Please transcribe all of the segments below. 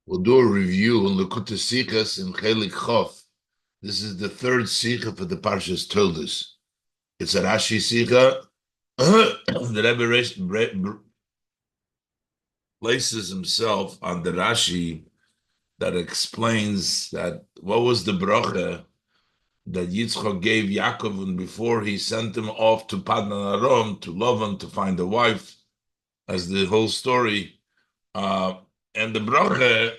We'll do a review on Lekutei Sichos in Chelek Chof. This is the third Sicha for the Parshas Toldos. It's a Rashi Sicha. The Rebbe places himself on the Rashi that explains that what was the bracha that Yitzchak gave Yaakov and before he sent him off to Padan Aram to Lavan to find a wife, as the whole story. Uh, and the bracha,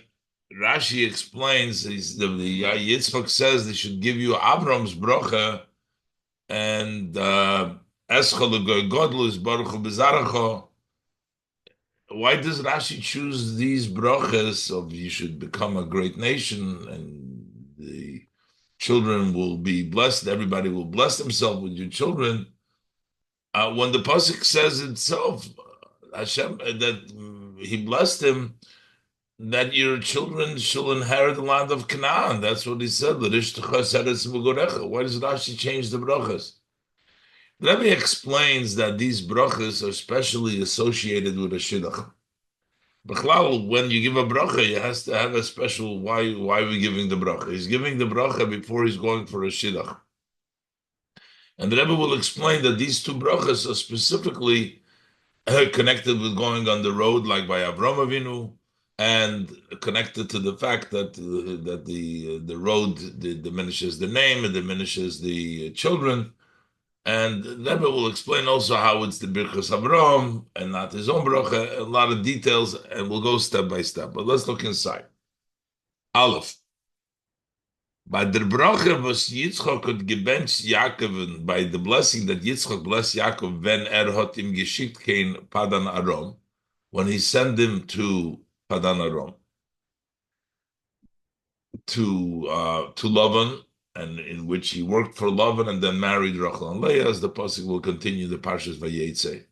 Rashi explains, the Yitzchak says they should give you Avram's bracha and Escha legoy godlus baruch hu bezaracho. Why does Rashi choose these brachas of you should become a great nation and the children will be blessed, everybody will bless themselves with your children? When the pasuk says itself, Hashem that He blessed him, that your children shall inherit the land of Canaan. That's what He said. Why does Rashi change the brachas? The Rebbe explains that these brachas are specially associated with a shidduch. B'chlal, when you give a bracha, you has to have a special why are we giving the bracha? He's giving the bracha before he's going for a shidduch. And the Rebbe will explain that these two brachas are specifically connected with going on the road, like by Avram Avinu, and connected to the fact that the road diminishes the name, it diminishes the children. And Rebbe will explain also how it's the Birchas Avram and not his own bracha, a lot of details, and we'll go step by step. But let's look inside. Aleph. By the bracha was Yitzchak could gebench Yaakov, by the blessing that Yitzchak blessed Yaakov when hot im geschickt kein Padan Aram, when he sent him to Padan Aram, to Lavan, and in which he worked for Lavan and then married Rachel and Leah, as the pasuk will continue the Parshas Vayetze.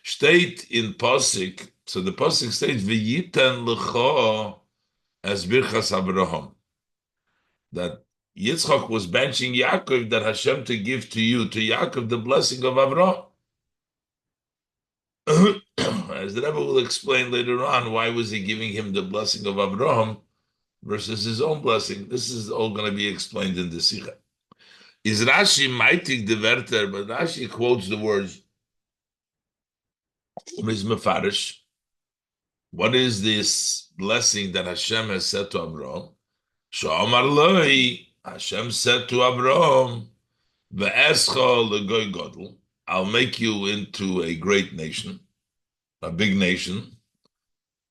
State in pasuk, so the pasuk states V'yiten lecha as birchas Abraham, that Yitzchak was benching Yaakov that Hashem to give to you, to Yaakov, the blessing of Abraham. As the Rebbe will explain later on, why was he giving him the blessing of Abraham versus his own blessing? This is all going to be explained in the Sikha. Is Rashi maitig the Werter, but Rashi quotes the words from his Mefarish. What is this blessing that Hashem has said to Abraham? Sha'amar loi, Hashem said to Abraham, Ve'escha legoy godel, I'll make you into a great nation, a big nation.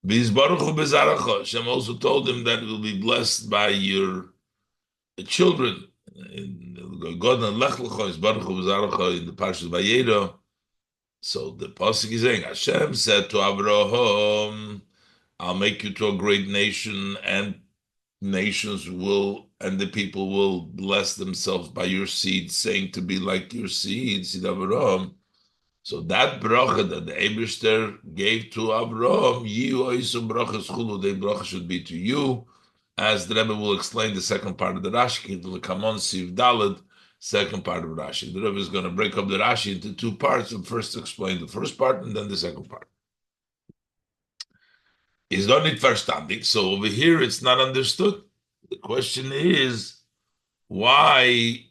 V'izbaruchu bezaracha, Hashem also told him that it will be blessed by your children. God and Lech Lecha, Izbaruchu bezaracha in the Parshas Vayera. So the pasuk is saying, Hashem said to Abraham, I'll make you to a great nation, and nations will, and the people will bless themselves by your seed, saying to be like your seed Abraham. So that bracha that the Eibishter gave to Abraham, the bracha should be to you, as the Rebbe will explain the second part of the Rashi, the Kamon Siv Dalad, second part of Rashi. The Rebbe is going to break up the Rashi into two parts and first explain the first part and then the second part. Is not it verstandig. So over here it's not understood. The question is, why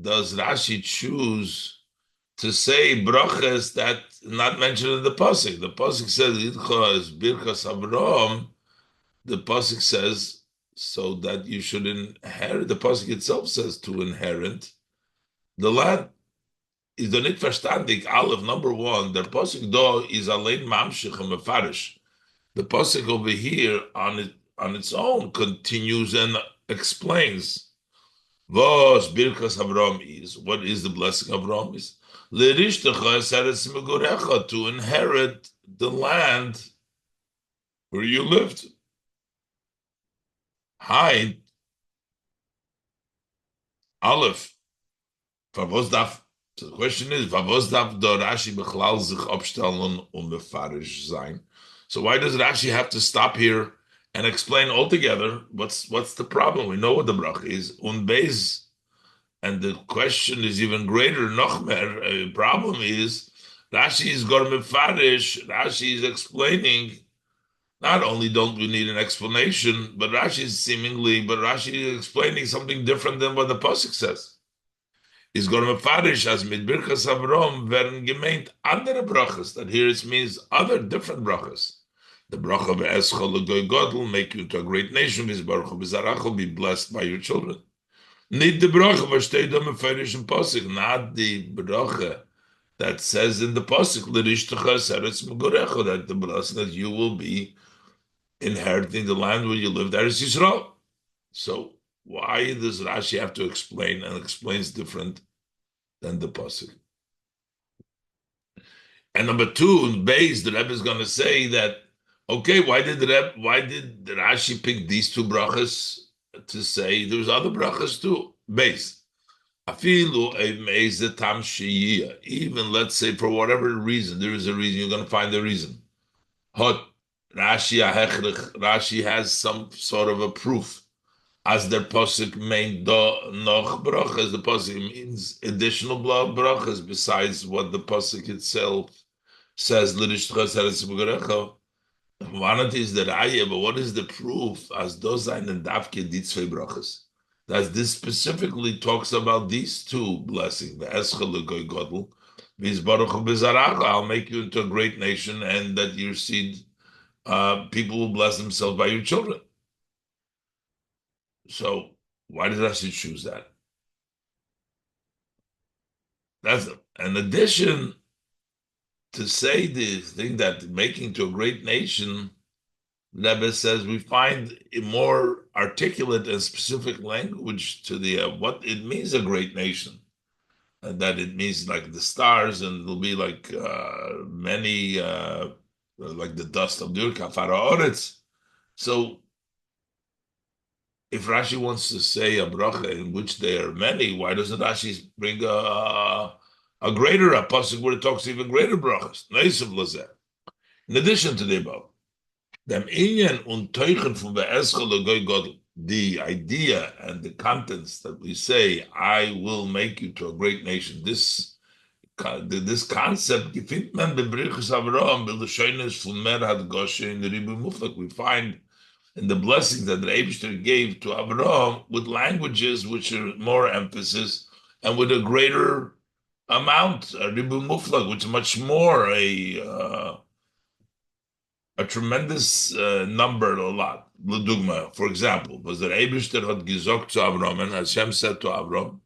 does Rashi choose to say brachas that not mentioned in the pasuk? The pasuk says Yidcha is birchas Avraham. The pasuk says so that you should inherit. The pasuk itself says to inherit the land. Is the nit verstandig Aleph number one. The pasuk do is alein mamshich and mefarish. The pasuk over here on its own continues and explains what birkas Avram is. What is the blessing of Avram is? To inherit the land where you lived. Hi, Aleph. So the question is, Rashi bechlal sich abstellen mefarish sein? So why does Rashi have to stop here and explain altogether what's the problem? We know what the brach is, unbeis, and the question is even greater. Nochmer, a problem is Rashi is gor mefarish. Rashi is explaining Not only don't we need an explanation, but Rashi is explaining something different than what the pasuk says. Is going to mefarish as mit birchas Avrom werden gemeint andere brachas. That here it means other different brachas. The bracha ve'eschol legoy godel make you into a great nation. V'zbaruchu b'zarachol be blessed by your children. Need the bracha v'shtei da mefarish in pasuk, not the bracha that says in the pasuk l'rishtecha seretz megorecha, that the blessing that you will be inheriting the land where you live. That is Yisrael. So why does Rashi have to explain, and explains different than the pasuk? And number two, in base, the Rebbe is going to say that, okay, why did Rashi pick these two brachas to say there's other brachas too? Base. Afilu a tam sheyiyah. Even let's say for whatever reason, there is a reason, you're going to find the reason. Hot Rashi has some sort of a proof. As the pasuk main do noch brachas, the pasuk means additional brachas besides what the pasuk itself says. One is the raya, but what is the proof? As those and dafke ditzvei brachas. That this specifically talks about these two blessings. The eschel legoy godel, v'izbaruchu b'zaracha. I'll make you into a great nation, and that your seed, people will bless themselves by your children. So why did Rashi choose that? That's an addition to say the thing that making to a great nation. Rebbe says we find a more articulate and specific language to the what it means a great nation, and that it means like the stars, and it'll be like many like the dust of the Oretz. So if Rashi wants to say a bracha in which there are many, why doesn't Rashi bring a greater a pasuk where it talks even greater brachas? In addition to the above, the idea and the contents that we say, I will make you to a great nation. This concept, we find in the blessings that the Eibishter gave to Abraham with languages which are more emphasis and with a greater amount, a ribu muflag, which is much more a tremendous number, a lot. L'dugma, for example, was the Eibishter had gesagt to Abraham, and Hashem said to Abraham,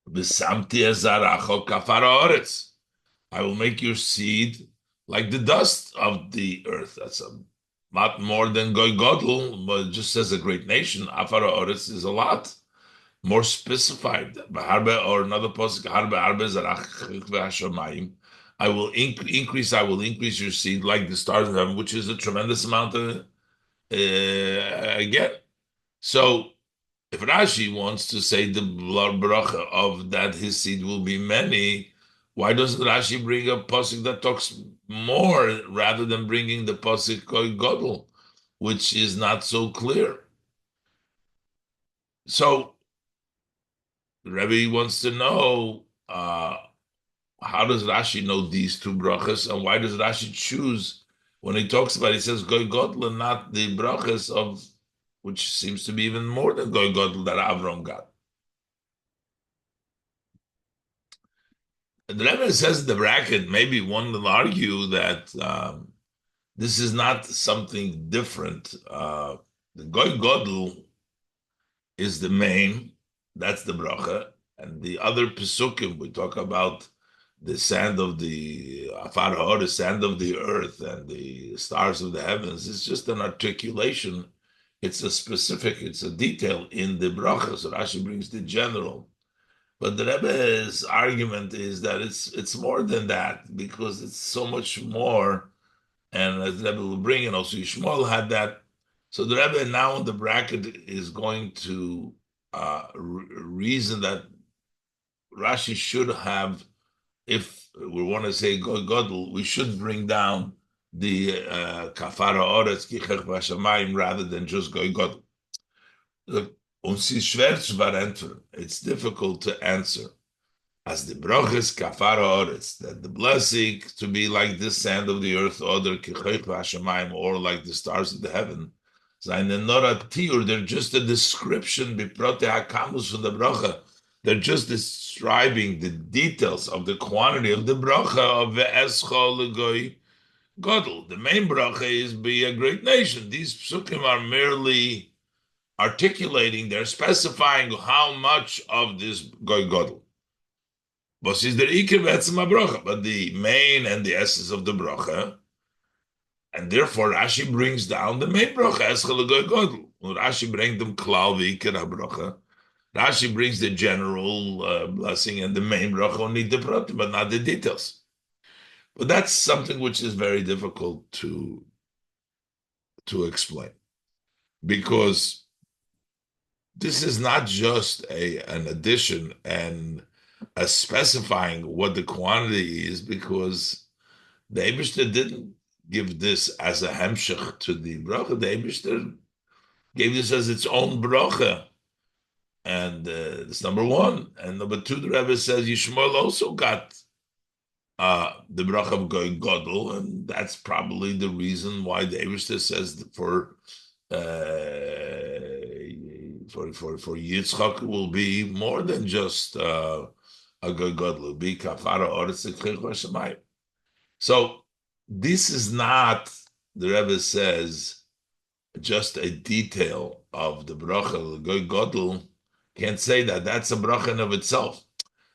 "V'samti ezaracho kafara oretz." I will make your seed like the dust of the earth. That's a lot more than Goy Godel, but it just says a great nation. Afara Oretz is a lot more specified. Or another posik, Harbe Arbe Zarach Hashamayim. I will increase your seed like the stars of heaven, which is a tremendous amount of again. So if Rashi wants to say the bracha of that his seed will be many, why doesn't Rashi bring a pasuk that talks more rather than bringing the pasuk Godel, which is not so clear? So the Rebbe wants to know how does Rashi know these two brachas, and why does Rashi choose when he talks about it, he says Goy Godel and not the brachas of which seems to be even more than Goy Godel that Avram got. The Rebbe says in the bracket, maybe one will argue that this is not something different. The Goy Godel is the main, that's the bracha, and the other pesukim, we talk about the sand of the Afar Hor, the sand of the earth, and the stars of the heavens. It's just an articulation. It's a specific, it's a detail in the bracha. So Rashi brings the general. But the Rebbe's argument is that it's more than that, because it's so much more. And as the Rebbe will bring, and also Yishmael had that. So the Rebbe now in the bracket is going to reason that Rashi should have, if we want to say Goy Godel, we should bring down the Kafara Oretz Kichech Vashamayim rather than just Goy Godel. Look, it's difficult to answer. as the brachas kafara oretz, that the blessing to be like the sand of the earth, or the kichoich v'hashamayim, or like the stars of the heaven. Seine nora tiur, they're just a description, biprote hakamus from the bracha. They're just describing the details of the quantity of the bracha of ve'eschol legoy godel. The main bracha is be a great nation. These psukim are merely articulating, they're specifying how much of this goy godel. But is the ikir betzema bracha, but the main and the essence of the bracha, and therefore Rashi brings down the main bracha eschel legoy godel. Rashi brings them klal v'ikir bracha. Rashi brings the general blessing and the main bracha only the pratim, but not the details. But that's something which is very difficult to explain, because this is not just an addition and a specifying what the quantity is, because the Eibishter didn't give this as a hemshech to the bracha. The Eibishter gave this as its own bracha. And that's number one. And number two, the Rebbe says Yishmael also got the bracha of Goy Godel, and that's probably the reason why the Eibishter says for Yitzchak will be more than just a Goy Godel, will be kafara oretz shemayim. So this is not, the Rebbe says, just a detail of the bracha, the Goy Godel. Can't say that that's a bracha in of itself.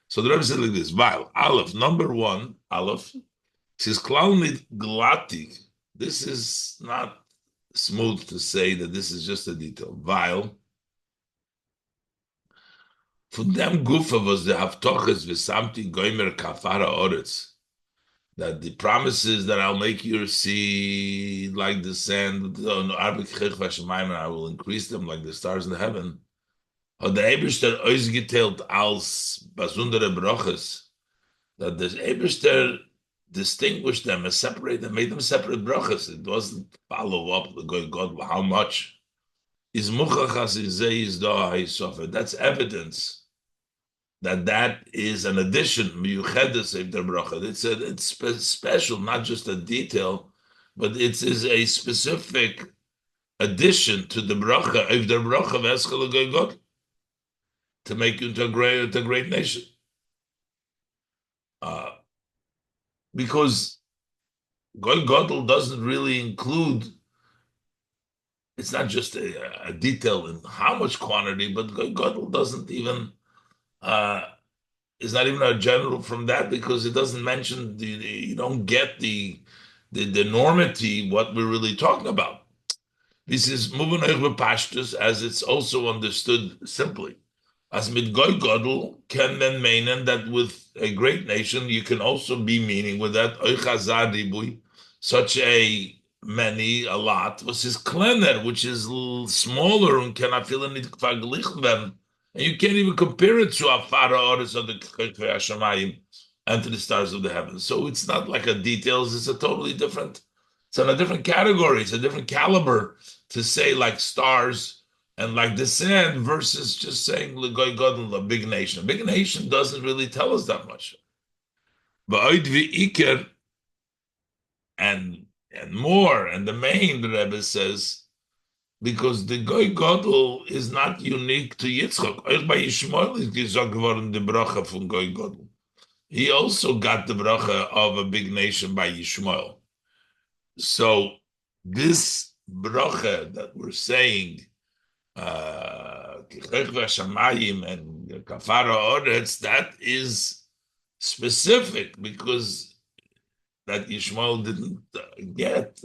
So the Rebbe said like this: Weil Aleph, number one, Aleph, says klal mit glatik. This is not smooth to say that this is just a detail. Weil von dem Gufa was the Haftoches v'samti goimer kafara oretz, that the promises that I'll make you see like the sand, and I will increase them like the stars in the heaven. Hat der Eibishter ausgeteilt als besondere Broches, that the Eibishter distinguished them and separated them, made them separate Broches. It doesn't follow up the God how much. Is muchachas is da. That's evidence that that is an addition. It's special, not just a detail, but it is a specific addition to the bracha. If the bracha v'eschel God, to make you into a great nation. Because Goy Godel doesn't really include, it's not just a detail in how much quantity, but Goy Godel doesn't even, is not even a general from that, because it doesn't mention, you don't get the enormity, what we're really talking about. This is moving over pashtus, as it's also understood simply. As mit Goy Godel can men meinen that with a great nation you can also be meaning with that oichazar ribui, such a many, a lot, was his kleiner, which is smaller and cannot feel any verglichen werden, and you can't even compare it to afara oris of the Hashemayim and to the stars of the heavens. So it's not like a details; it's a totally different. It's on a different category. It's a different caliber to say like stars and like the sand versus just saying L'goy Godel, a big nation. A big nation doesn't really tell us that much. But Iker and more, and the main, the Rebbe says, because the Goy Godel is not unique to Yitzchak. Euch bei Yishmael ist gesagt geworden the bracha von Goy Godel. He also got the bracha of a big nation by Yishmael. So this bracha that we're saying, and kafara oretz, that is specific because that Yishmael didn't get.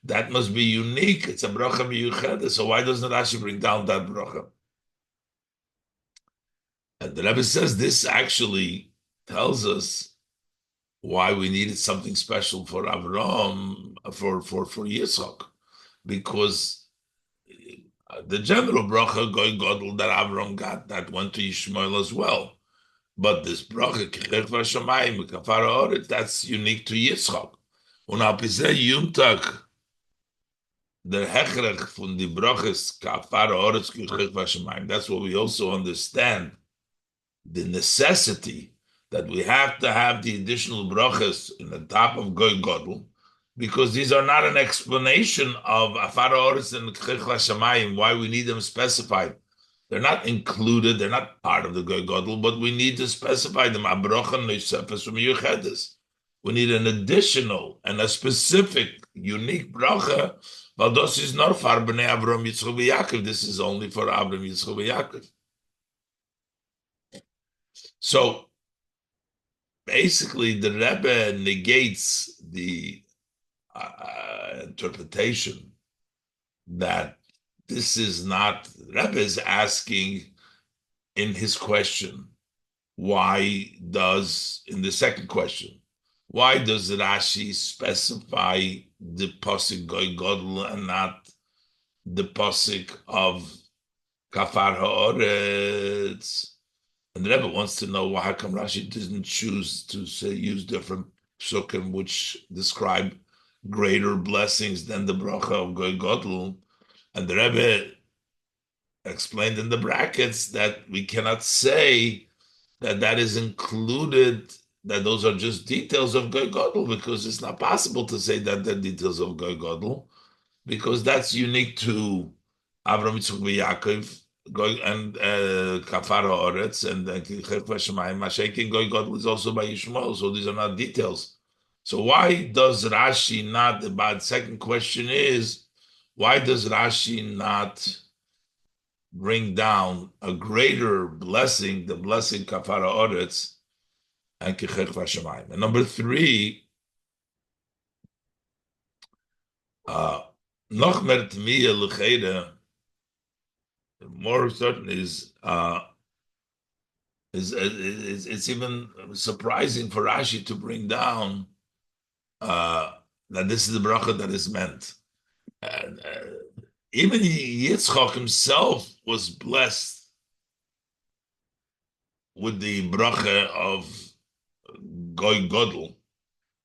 That must be unique. It's a bracha miyuchada. So why doesn't Rashi bring down that bracha? And the Rebbe says this actually tells us why we needed something special for Avraham, for Yitzchak, because the general bracha Goy Godel that Avram got, that went to Yishmael as well. But this bracha Chelek v'Shamayim kafara oretz, that's unique to Yitzchak. Und al pizeh Yuntag the hechrech from the brachas kafara oretz Chelek v'Shamayim. That's what we also understand the necessity that we have to have the additional brachas in the top of Goy Godel, because these are not an explanation of Afar Oris and Chechla Shamayim, why we need them specified. They're not included, they're not part of the Goy Godel, but we need to specify them. We need an additional and a specific, unique bracha. Valdos is not for Bnei Avram Yitzchak Yaakov. This is only for Avram Yitzchak Yaakov. So basically, the Rebbe negates the interpretation that this is not. The Rebbe is asking in his question, why does, in the second question, why does Rashi specify the pasuk Goy Godel and not the pasuk of Kafar Haaretz? And the Rebbe wants to know why how come Rashi doesn't choose to say use different psukim which describe greater blessings than the bracha of Goy Godel. And the Rebbe explained in the brackets that we cannot say that that is included, that those are just details of Goy Godel, because it's not possible to say that they're details of Goy Godel, because that's unique to Avram Yitzchak Yaakov, and Kafar Haaretz, and Chefla Shemayim. Mashiach Goy Godel is also by Yishmael, so these are not details. So why does Rashi not, the second question is, why does Rashi not bring down a greater blessing, the blessing Kafar Haaretz and Chefla Shemayim? And number three, noch mer tmiya l'cheira, more certain is it's even surprising for Rashi to bring down that this is the bracha that is meant. And even Yitzchak himself was blessed with the bracha of Goy Godel,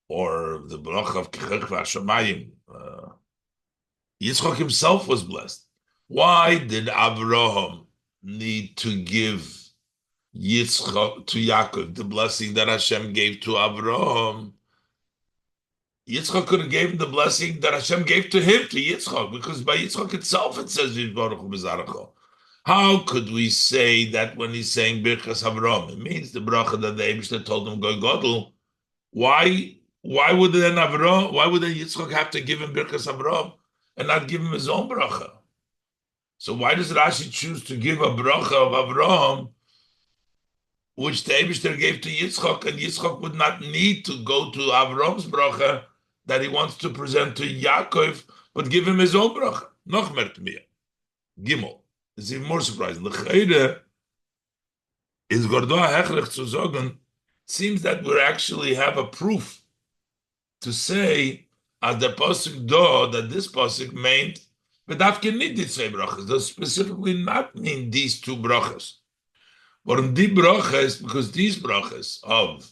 or the bracha of Kechech V'Ashamayim. Yitzchak himself was blessed. Why did Avraham need to give Yitzchak to Yaakov the blessing that Hashem gave to Avraham? Yitzchak could have given the blessing that Hashem gave to him, to Yitzchak, because by Yitzchak itself it says, how could we say that when he's saying Birchas Avraham? It means the bracha that the Eibishter told him, Goy Godel. Why would then Yitzchak have to give him Birchas Avraham and not give him his own bracha? So why does Rashi choose to give a bracha of Avraham, which the Eibishter gave to Yitzchak, and Yitzchak would not need to go to Avraham's bracha that he wants to present to Yaakov, but give him his own bracha? Noch mer tmiyah. Gimel. It's even more surprising. L'cheire is gordoa hechrech zu sagen. Seems that we actually have a proof to say as the pasuk do that this pasuk meant v'dafke nit die zwei brachas. Does specifically not mean these two brachas. But die brachas, because these brachas of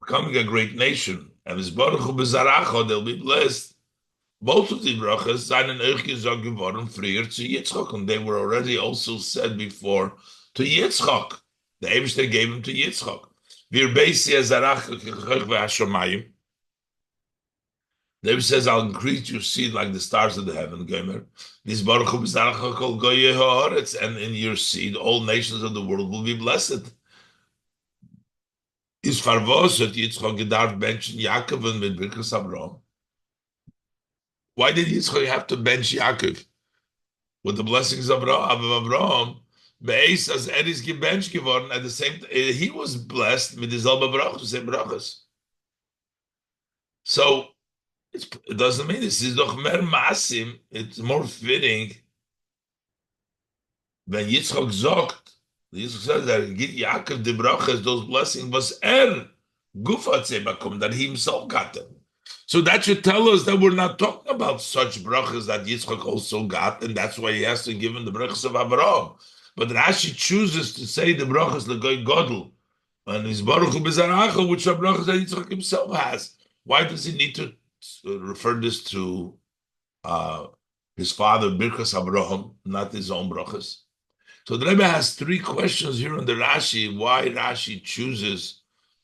becoming a great nation and his baruch hu bezaracha, they'll be blessed. Both of the brachas seinen euch gesagt geworden früher zu Yitzchak, and they were already also said before to Yitzchak. The Eibishter gave him to Yitzchak. Wir beisi azaracha kechech ve'ashamayim. David says, I'll increase your seed like the stars of the heaven, Gomer. This baruch hu bezaracha kol goyeh haaretz, and in your seed all nations of the world will be blessed. Is farvos hat Yitzchak gedarf benchen Yaakov and mit Birkas Avraham? Why did Yitzchak have to bench Yaakov with the blessings of Avraham? Beis as is gebench geworden at the same time. He was blessed with his elba brachos, same brachos. So it doesn't mean this is doch mer masim. It's more fitting when Yitzchak sagt, Yitzchak says that give Yaakov the brachos, those blessings was gufatze bakum, that he himself got them. So that should tell us that we're not talking about such brachas that Yitzchak also got, and that's why he has to give him the brachas of Avraham. But Rashi chooses to say the brachas legoy godel, and his baruch hu bezaracha, which are brachas that Yitzchak himself has. Why does he need to refer this to his father Birkas Avraham, not his own brachas? So the Rebbe has three questions here in the Rashi, why Rashi chooses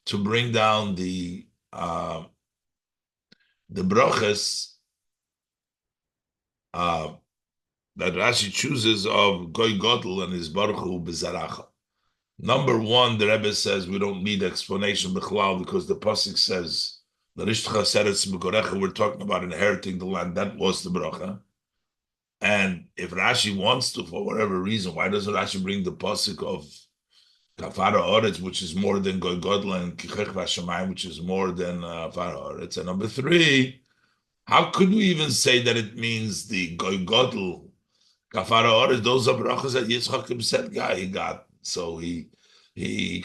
to bring down the brachas uh, that Rashi chooses of Goy Godel and his Baruch Hu B'Zaracha. Number one, the Rebbe says we don't need explanation b'chlal because the pasuk says L'rishtcha seretz b'gorecha. We're talking about inheriting the land. That was the bracha. And if Rashi wants to, for whatever reason, why doesn't Rashi bring the pasuk of Kafara Oretz, which is more than Goy Godel, and Kichech Vashamayim, which is more than Kafara Oretz? And number three, how could we even say that it means the Goy Godel, Kafara Oretz? Those are brachas that Yitzchak said guy he got. So he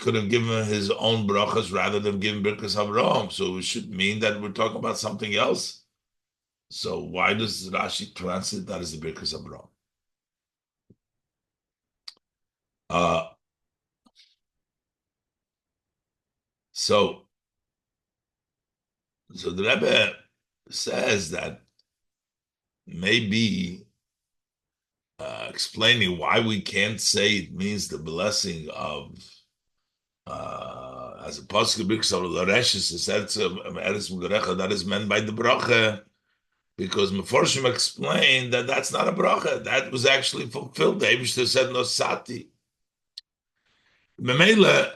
could have given his own brachas rather than giving Birkas Avraham. So it should mean that we're talking about something else. So why does Rashi translate that as the Birkas Avraham? So the Rebbe says that maybe explaining why we can't say it means the blessing of as a pasuk because of l'reshes that is meant by the bracha, because Meforshim explained that that's not a bracha, that was actually fulfilled. The Eibishter said nosati. Memela,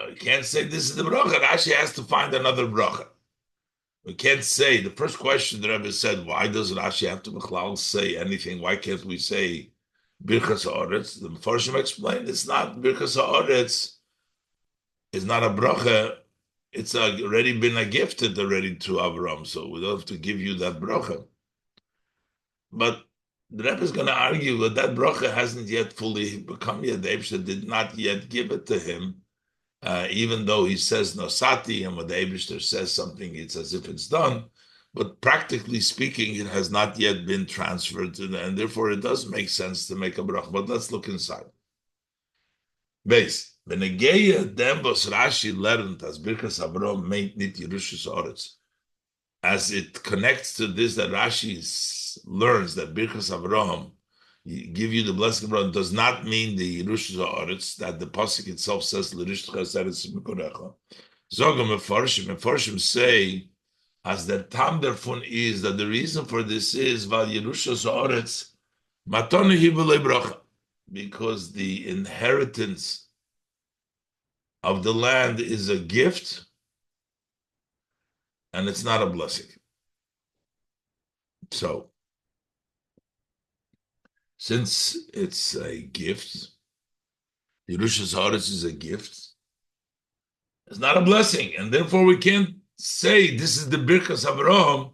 you can't say this is the bracha. Rashi has to find another bracha. We can't say, the first question the Rebbe said, why does Rashi have to Bechlal say anything? Why can't we say Birchas Ha'aretz? The Meforshim explained it's not Birchas Ha'aretz, it's not a bracha, it's already been gifted already to Avram, so we don't have to give you that bracha. But the Rebbe is going to argue that bracha hasn't yet fully become yet. The Eibishter did not yet give it to him. Even though he says nosati, and when the Eibishter says something, it's as if it's done. But practically speaking, it has not yet been transferred to and therefore it does make sense to make a bracha. But let's look inside. Base. Benegeya dembos Rashi learned as Birkas Avraham meint nit Yerushas Oretz. As it connects to this, that Rashi learns that Birkas Avraham give you the blessing of Abraham does not mean the Yerushas Ha'aretz, that the pasuk itself says L'rishtcha seretz b'gorecha. Zogam Meforshim say as the tam derfun is that the reason for this is Val Yerushas Ha'aretz matonu hi v'lei bracha, because the inheritance of the land is a gift and it's not a blessing. So since it's a gift, Yerushas Ha'aretz is a gift, it's not a blessing, and therefore we can't say this is the Birkas Avraham,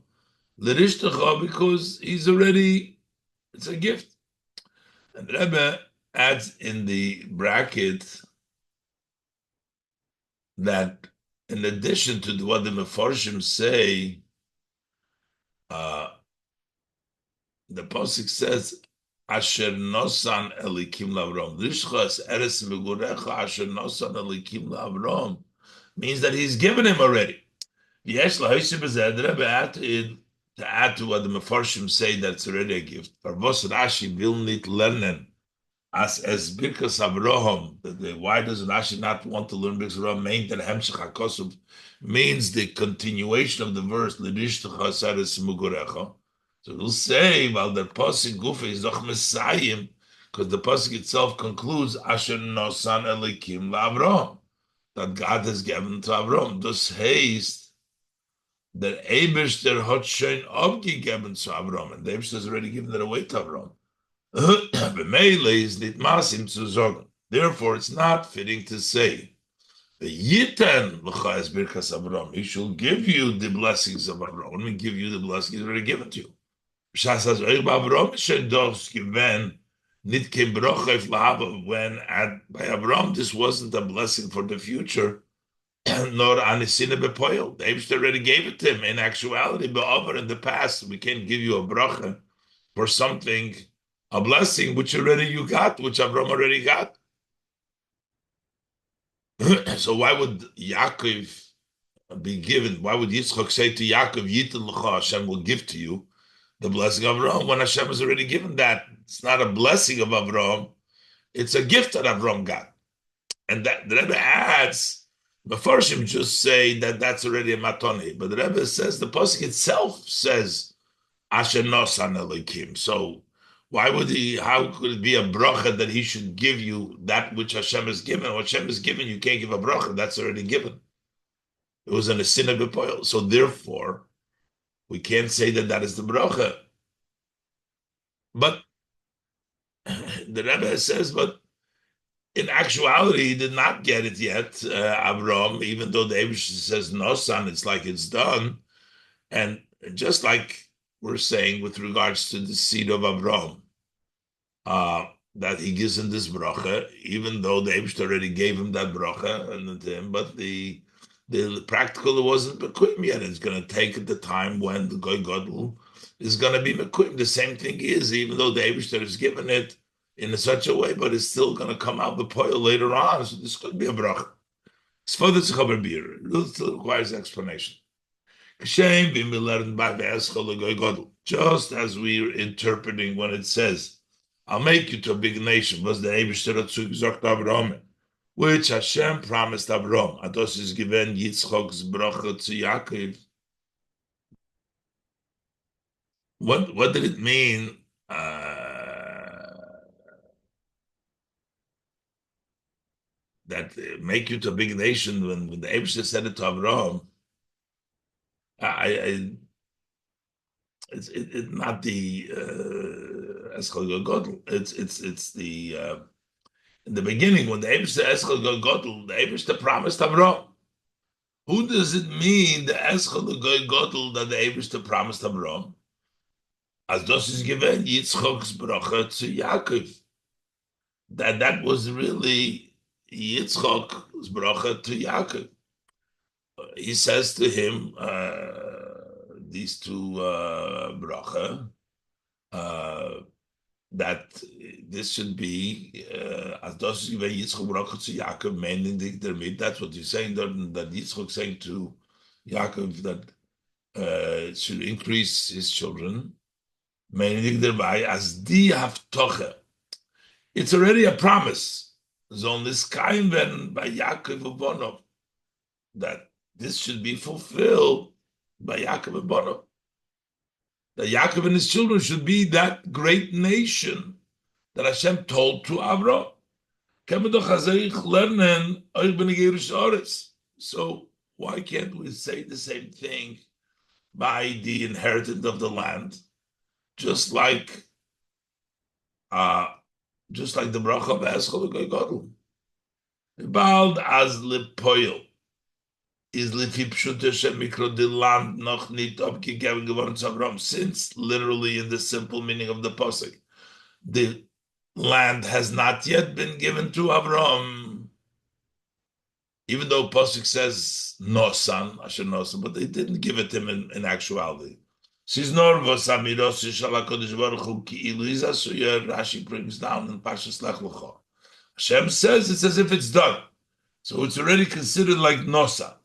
L'rishtecha, because he's already, it's a gift. And Rebbe adds in the bracket that in addition to what the Meforshim say, the pasuk says, Asher nosan elikim lavrom. Lishchas eres megurecha asher nosan elikim lavrom means that he's given him already. Yes, lahosim bezed Rebbe to add to what the Mefarshim say that it's already a gift. Parvos Rashi will need lernen as Birkas Avraham. Why does Rashi not want to learn Birkas Avraham? Meint that Hemshech HaKosov means the continuation of the verse L'rishtecha seretz mugurecha. So we'll say, well, the pasuk gufa is doch Messiah, because the pasuk itself concludes Asher nosan elikim la'Avraham, that God has given to Avraham. Thus haste that Eibishter hat schon abgegeben to Avraham, and the Eibishter has already given it away to Avraham. B'meile is nit masim zu sagen. Therefore, it's not fitting to say the Yiten l'cha es birkas Avraham. He shall give you the blessings of Avraham. When we give you the blessings, he's already given to you. When at by Avraham, this wasn't a blessing for the future, nor anisina bepoil. The Eibishter already gave it to him. In actuality, but over in the past, we can't give you a bracha for something, a blessing which already you got, which Avraham already got. So why would Yaakov be given? Why would Yitzchak say to Yaakov, Yitin l'cha, Hashem will give to you the blessing of Avraham, when Hashem has already given that? It's not a blessing of Avraham, It's a gift that Avram got. And that the Rebbe adds, the Mefarshim just say that that's already a matoni, but the Rebbe says the pasuk itself says Asher Nosan Elokim. So why would he? How could it be a bracha that he should give you that which Hashem has given? What Hashem has given, you can't give a bracha. That's already given. It was an asina b'poil. So therefore, we can't say that that is the bracha. But the Rebbe says, but in actuality, he did not get it yet, Avram, even though the Eibush says no, son, it's like it's done. And just like we're saying with regards to the seed of Avram, uh, that he gives him this bracha, even though the Eibush already gave him that bracha, and to him, but the practical it wasn't Mekuim yet. It's going to take the time when the Goy Godel is going to be Mekuim. The same thing is, even though the Eibush has given it in such a way, but it's still going to come out the poil later on. So this could be a bracha. It's further to cover beer. It still requires explanation. Just as we're interpreting when it says, "I'll make you to a big nation," was the Eibush gesagt Avraham, which Hashem promised Avraham. Ados is given Yitzchok's bracha to Yaakov. What did it mean? That make you to a big nation when the Eibush said it to Avraham. It's not the Eschel Godel. It's the in the beginning when the Eibush said Eschel Godel, the Eibush promised Avraham. Who does it mean the Eschel Godel that the Eibush promised Avraham? As das is given Yitzchok's bracha to Yaakov. That was really Yitzchok's bracha to Yaakov. He says to him, these two bracha, that this should be as das is given Yitzchok bracha to Yaakov, meaning that's what he's saying, that Yitzchok saying to Yaakov that should increase his children. Meaning thereby as di haftoche. It's already a promise. Zon liskayim ben by Yaakov Bonov that this should be fulfilled by Yaakov Bonov. That Yaakov and his children should be that great nation that Hashem told to Avram. So why can't we say the same thing by the inheritance of the land? Just like the bracha of Eschol Godel. Bald as lepoil is lefi pshuta shemikro the land noch nit abgegeben geworden zu Avram. Since literally in the simple meaning of the pasuk, the land has not yet been given to Avram. Even though pasuk says no son, Asher no son, but they didn't give it to him in actuality. Rashi brings down in Parshas Lech Lecha. Hashem says it's as if it's done, so it's already considered like Nosa,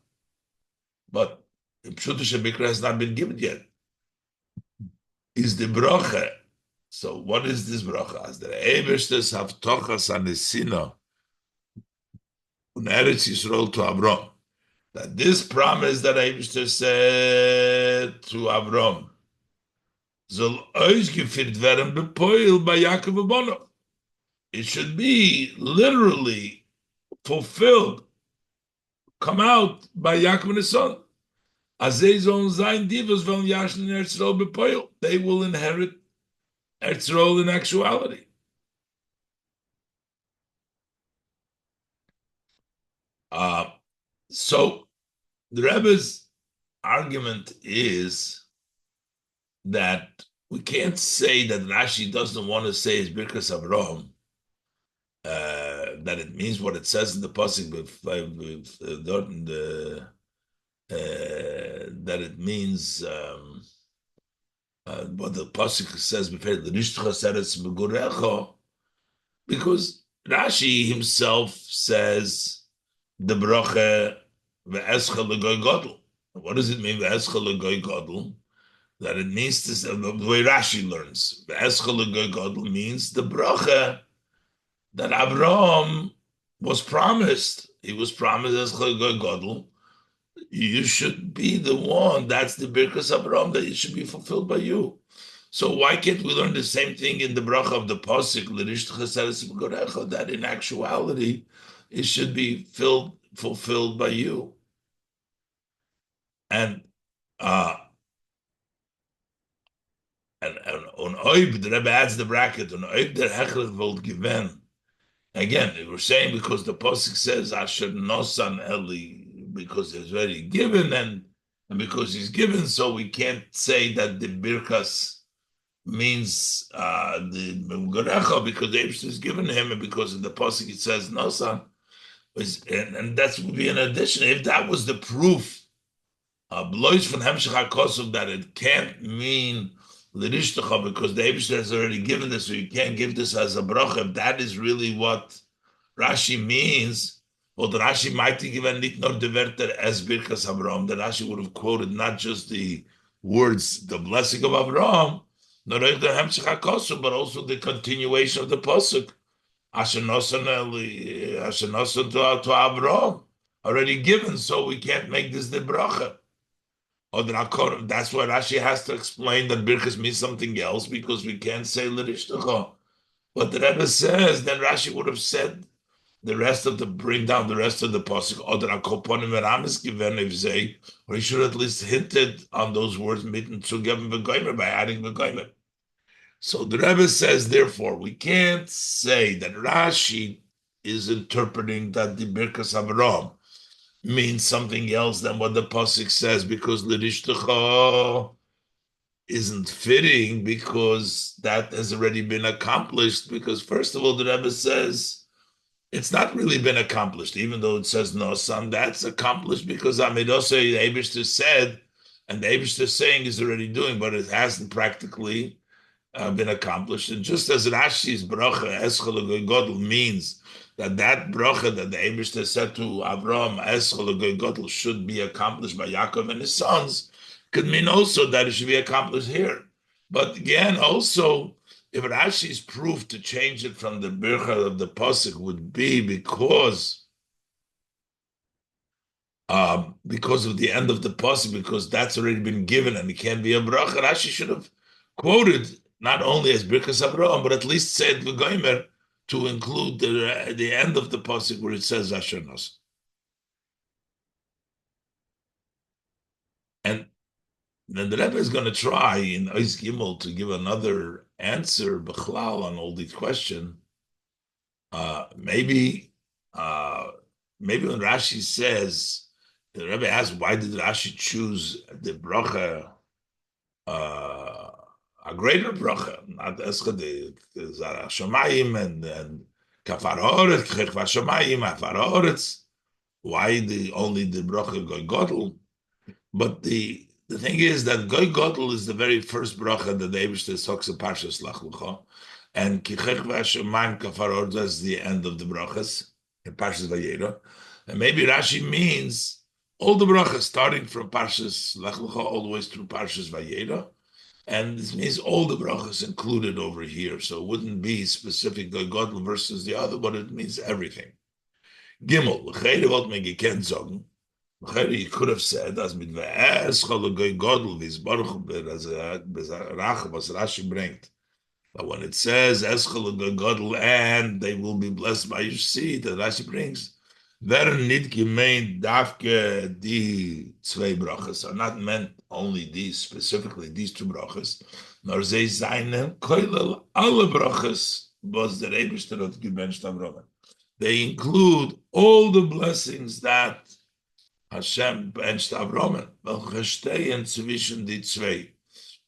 but the Pshuta Shebikra has not been given yet. Is the bracha? So what is this bracha? As the Eibeshtes Havtochas Anesina und Eretz Yisrael to Avram. That this promise that Eibeshter said to Avram soll ausgeführt werden bepoil by Yaakov Bonov. It should be literally fulfilled, come out by Yaakov and his son. They will inherit Eretz Yisrael in actuality. So the Rebbe's argument is that we can't say that Rashi doesn't want to say his Birkas Avraham, that it means what it says in the pasuk that it means what the pasuk says because Rashi himself says the bracha ve'eschel legoy godel. What does it mean ve'eschel legoy godel? That it means to, the way Rashi learns, the Eschel Godel means the bracha that Abraham was promised. He was promised as Chagoi Gadol. You should be the one. That's the Birkas Abraham that it should be fulfilled by you. So why can't we learn the same thing in the bracha of the pasuk that in actuality it should be fulfilled by you? And uh and on oib the Rebbe adds the bracket on oib der hechlich volt given. Again, we're saying because the pasuk says Asher Nosan Eli because it's already given and because he's given, so we can't say that the birkas means the Mgorecha because the Eibush is given him, and because in the pasuk it says Nosan, and that would be an addition. If that was the proof, blois from Hemshech HaKosov that it can't mean L'rishtacha because the Eibush has already given this, so you can't give this as a bracha. If that is really what Rashi means, well, the Rashi might have given nicht nur the Werter as Birkas Abraham. The Rashi would have quoted not just the words, the blessing of Abraham, not only the Hemshech HaKosov, but also the continuation of the pasuk. Asher nosan to Abraham, already given, so we can't make this the bracha. Or that's why Rashi has to explain that Birkas means something else because we can't say L'rishtacha. But the Rebbe says, then Rashi would have said the rest of the bring down the rest of the pasuk. Or he should at least hinted on those words mitten zugeben v'goymer by adding v'goymer. So the Rebbe says, therefore, we can't say that Rashi is interpreting that the Birkas Avraham means something else than what the pasuk says because l'rishtacha isn't fitting because that has already been accomplished. Because first of all, the Rebbe says it's not really been accomplished, even though it says no son. That's accomplished because Amidosei the Eibishter said, and the Eibishter saying is already doing, but it hasn't practically been accomplished. And just as Rashi's bracha Eschol Godel means that bracha that the Eibishter said to Avram Eschol Godel should be accomplished by Yaakov and his sons, could mean also that it should be accomplished here. But again, also, if Rashi's proof to change it from the bracha of the pasuk would be because of the end of the pasuk, because that's already been given and it can't be a bracha, Rashi should have quoted not only as Birkas Avraham, but at least said v'goymer to include the end of the pasuk where it says Asher Nos. And then the Rebbe is going to try in Ois Gimel to give another answer b'chlal on all these questions. Maybe when Rashi says, the Rebbe asks, why did Rashi choose the bracha, a greater bracha, not Escha the Zara Shamayim and Kafar Haaretz, Chech Vashamayim, Afar Haaretz. Why only the bracha Goy Godel? But the thing is that Goy Godel is the very first bracha that the Eibishter talks of Parshas Lach Lecha, and Kichech Vashamayim Kafar Haaretz is the end of the brachas in Parshas Vayera. And maybe Rashi means all the brachas starting from Parshas Lach Lecha all the way through Parshas Vayera. And this means all the brachas included over here. So it wouldn't be specific Godel versus the other, but it means everything. Gimel, you could have said, as mit was Rashi bringt. But when it says Eschol Godel and they will be blessed by your seed, that Rashi brings, werden nicht gemeint dafke die zwei brachas are not meant only these, specifically these two brachas, nor sie seinen koilel alle brachas was der Eibishter hat gebencht Avraham. They include all the blessings that Hashem benched Avraham, welche stehen zwischen die zwei,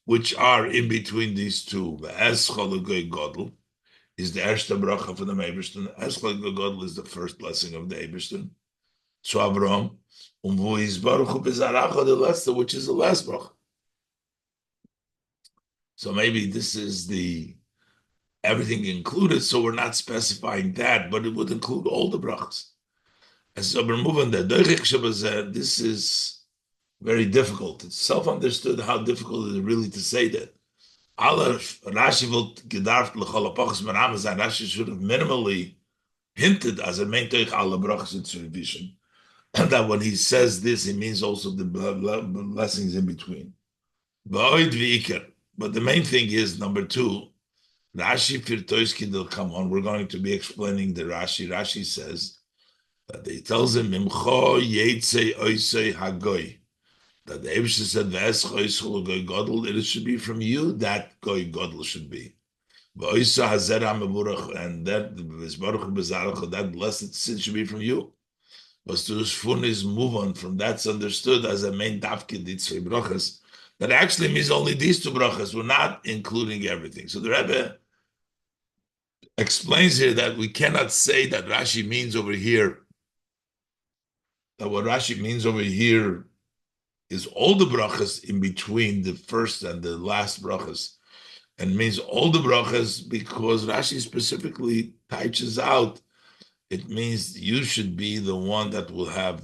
which are in between these two. V'eschol Godel is the erste bracha for the Eibishter. Eschol Godel is the first blessing of the Eibishter. To Avraham, wo is Baruch Hu Bezaracha the last, which is the last bracha. So maybe this is the everything included. So we're not specifying that, but it would include all the brachas. And so we're moving there. This is very difficult. It's self-understood how difficult it is really to say that. Rashi should have minimally hinted as a main teich alle brachas in tradition, that when he says this, he means also the blessings in between. But the main thing is number two. Rashi Firtoiski will come on. We're going to be explaining the Rashi. Rashi says that he tells him Mimcho Yetze Oisei Hagoy. That the Eibusha said Ve'esch Oischol Goy Godel, it should be from you that Goy Godel should be. Ve'oisa Hazer HaMevorach, and that V'ezbaruch Bezarach, that blessed sin should be from you. But to Shfun is move on from that's understood as a main Dafke Ditzvei Brachas. That actually means only these two brachas. We're not including everything. So the Rebbe explains here that we cannot say that Rashi means over here, that what Rashi means over here is all the brachas in between the first and the last brachas, and means all the brachas because Rashi specifically touches out, it means you should be the one that will have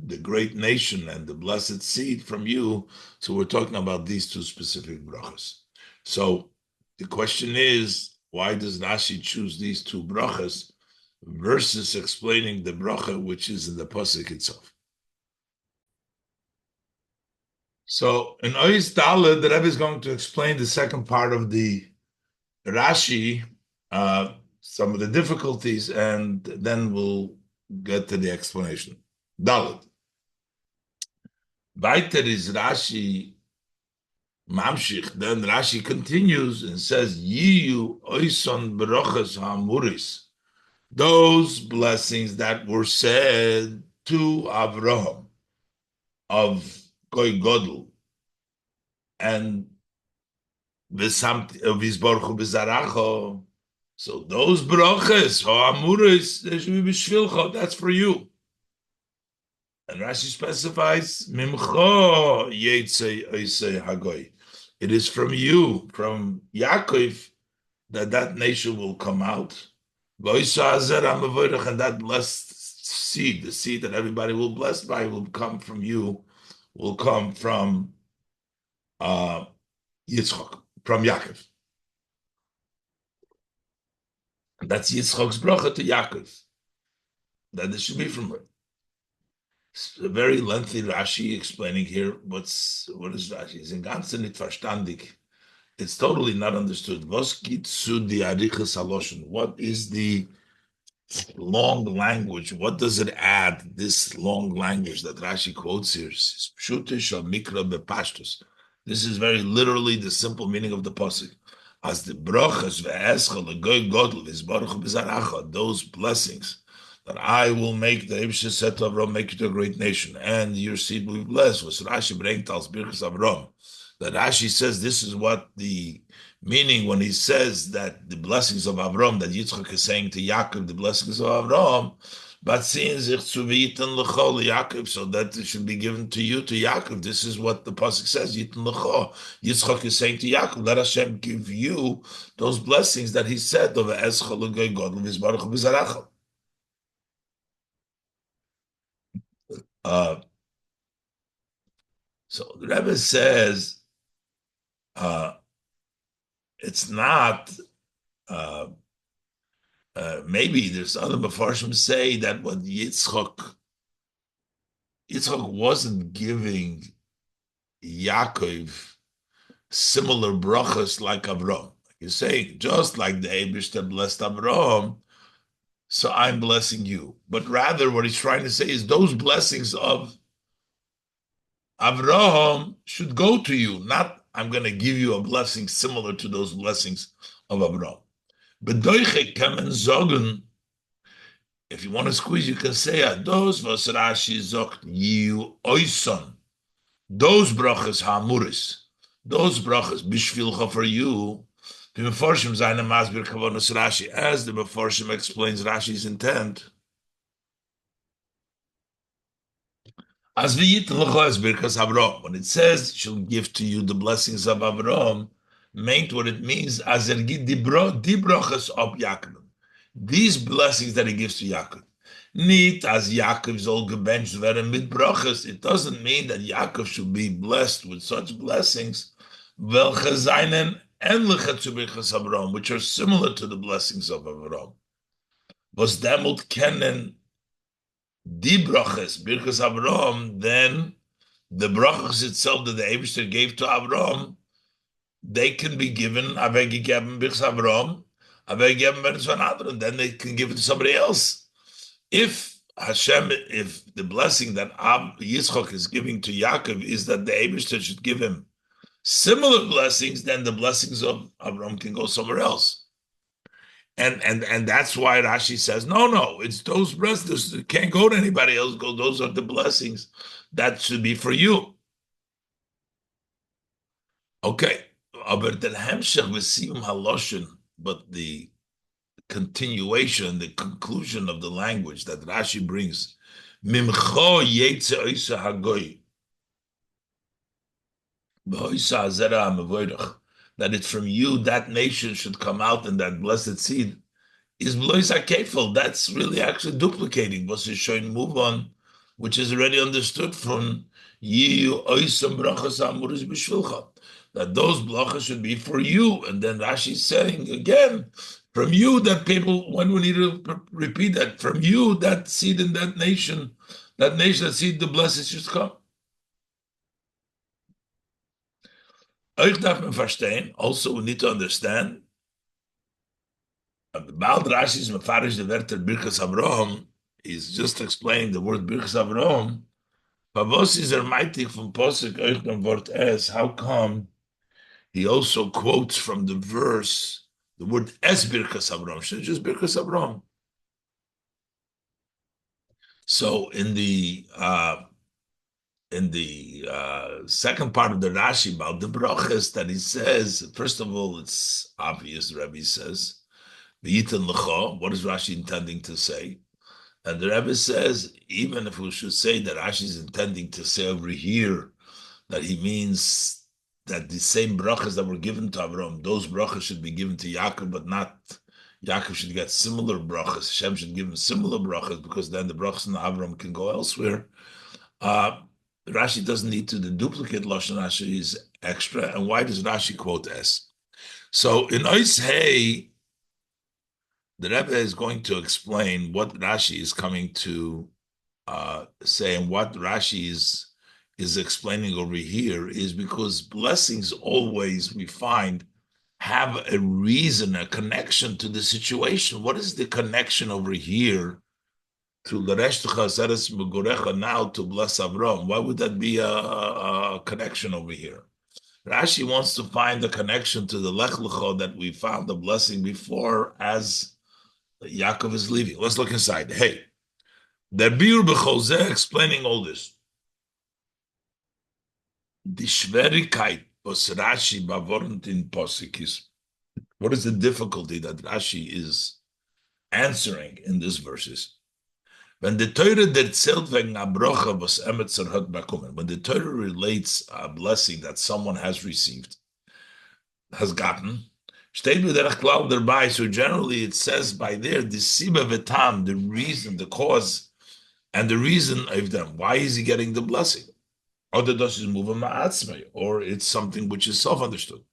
the great nation and the blessed seed from you. So we're talking about these two specific brachas. So the question is, why does Rashi choose these two brachas versus explaining the bracha which is in the pasuk itself? So in Ois Daled, the Rebbe is going to explain the second part of the Rashi, some of the difficulties, and then we'll get to the explanation. Daled. Weiter is Rashi Mamshich. Then Rashi continues and says, Yiyu oison brochas hamuris. Those blessings that were said to Avraham of Goy Godel and Vizborchu Bizaracho. So those brochas, hamuris, they should be b'shvilcha. That's for you. And Rashi specifies, Mimcho Yetze Oisei Hagoy. It is from you, from Yaakov, that nation will come out. And that blessed seed, the seed that everybody will bless by, will come from you, will come from Yitzchak, from Yaakov. That's Yitzchak's bracha to Yaakov. That it should be from her. It's a very lengthy Rashi explaining here what is Rashi. It's in ganzen nicht verstandig. It's totally not understood. Was geht zu die Arichas Haloshen? What is the long language? What does it add? This long language that Rashi quotes here. Pshutish or mikra bepashtus. This is very literally the simple meaning of the pasuk. As the brachas ve'eschal legoy godel v'izbaruch b'zaracha, those blessings that I will make the Eibusha said to Avram, make you a great nation, and your seed will be blessed. Was Rashi bringt als birchas Avram. That Rashi says this is what the meaning when he says that the blessings of Avram, that Yitzchak is saying to Yaakov, the blessings of Avram, but seeing sich zu v'yitan l'cho Yaakov, so that it should be given to you, to Yaakov. This is what the pasuk says, yitan l'cho. Yitzchak is saying to Yaakov, let Hashem give you those blessings that he said, of eschal l'goy God v'izbaruch b'zarachal. So the Rebbe says, it's not, maybe there's other Mefarshim say that what Yitzchak wasn't giving Yaakov similar brachas like Avram. You're saying, just like the Eibush that blessed Avram, so I'm blessing you. But rather what he's trying to say is those blessings of Avraham should go to you, not I'm going to give you a blessing similar to those blessings of Avraham. Bedoiche kemen zogen, if you want to squeeze, you can say, those was Rashi zogt you oison, those brachas hamuris, those brachas bishvilcha for you. The Mefarshim zayne masbir kavanos Rashi, as the Mefarshim explains Rashi's intent. As because Avram, when it says she'll give to you the blessings of Avram, meant what it means as dibrachas of Yaakov. These blessings that he gives to Yaakov. Niet as Yaakov's all gebenched werden mit brachas. It doesn't mean that Yaakov should be blessed with such blessings, welche seinen ähnliche zu Birchas Avram, which are similar to the blessings of Avram. was demut kennen die brachas, Birkas Avraham, then the brachas itself that the Eibishter gave to Avraham, they can be given, Avegegeben Birkas Avraham, Avegegeben Birkas Van Adron, then they can give it to somebody else. If Hashem, if the blessing that Yitzchok is giving to Yaakov is that the Eibishter should give him similar blessings, then the blessings of Avraham can go somewhere else. And that's why Rashi says, no, it's those blessings. It can't go to anybody else. Go, those are the blessings that should be for you. Okay, aber der Hemshech v'siyum haloshen, but the continuation, the conclusion of the language that Rashi brings, mimcho yetze oisa hagoy, v'oisa hazera ha'mevoirach, that it's from you that nation should come out and that blessed seed is blois kefil. That's really actually duplicating what's showing move on, which is already understood from Yiyu Oisam Brachas Amuris B'Shvilcha, that those brachas should be for you. And then Rashi is saying again, from you that people, when we need to repeat that, from you that seed in that nation that seed, the blessed should come. Also, we need to understand Bald Rashi's Mefarish the Werter Birkas Avraham is just explaining the word Birkas Avraham. Pavos is mighty from Posik Euchnam Wort Es. How come he also quotes from the verse the word Es Birkas Avraham? Should just Birkas Avraham. So in the second part of the Rashi about the brachas that he says, first of all, it's obvious. The Rebbe says, "V'yitan l'cha." What is Rashi intending to say? And the Rebbe says, even if we should say that Rashi is intending to say over here that he means that the same brachas that were given to Avraham, those brachas should be given to Yaakov, but not Yaakov should get similar brachas. Hashem should give him similar brachas because then the brachas in Avraham can go elsewhere. Rashi doesn't need to. The duplicate Lashon Rashi is extra. And why does Rashi quote S? So in Ois Hey, the Rebbe is going to explain what Rashi is coming to say, and what Rashi is explaining over here is because blessings always, we find, have a reason, a connection to the situation. What is the connection over here to L'Reshtecha Zeres Megorecha now to bless Avram? Why would that be a connection over here? Rashi wants to find the connection to the Lech Lecha that we found the blessing before as Yaakov is leaving. Let's look inside. Hey, the Bir B'Chozeh explaining all this. The Schwerigkeit was Rashi bavornt in Posik is, what is the difficulty that Rashi is answering in these verses? When the Torah erzählt wegen a Brocha was Emetzer hat bekommen, when the Torah relates a blessing that someone has received, has gotten, steht mit der Klau dabei, so generally it says by there, the Siba Vetam, the reason, the cause, and the reason of them. Why is he getting the blessing? Or it's something which is self-understood.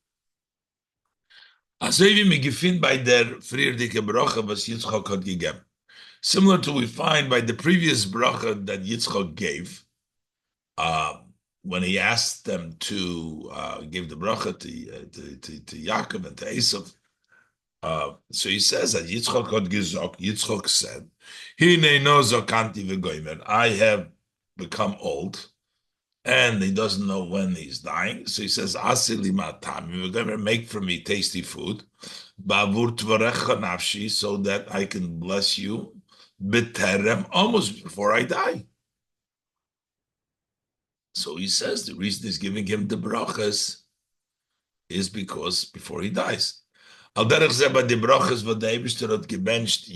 Similar to we find by the previous bracha that Yitzchak gave, when he asked them to give the bracha to Yaakov and to Esav. So he says that Yitzchak had gesagt, Yitzchak said, I have become old, and he doesn't know when he's dying. So he says, you're going to make for me tasty food, so that I can bless you, almost before I die. So he says the reason he's giving him the brachas is because before he dies. Similar when the brachas that the Eibishter benched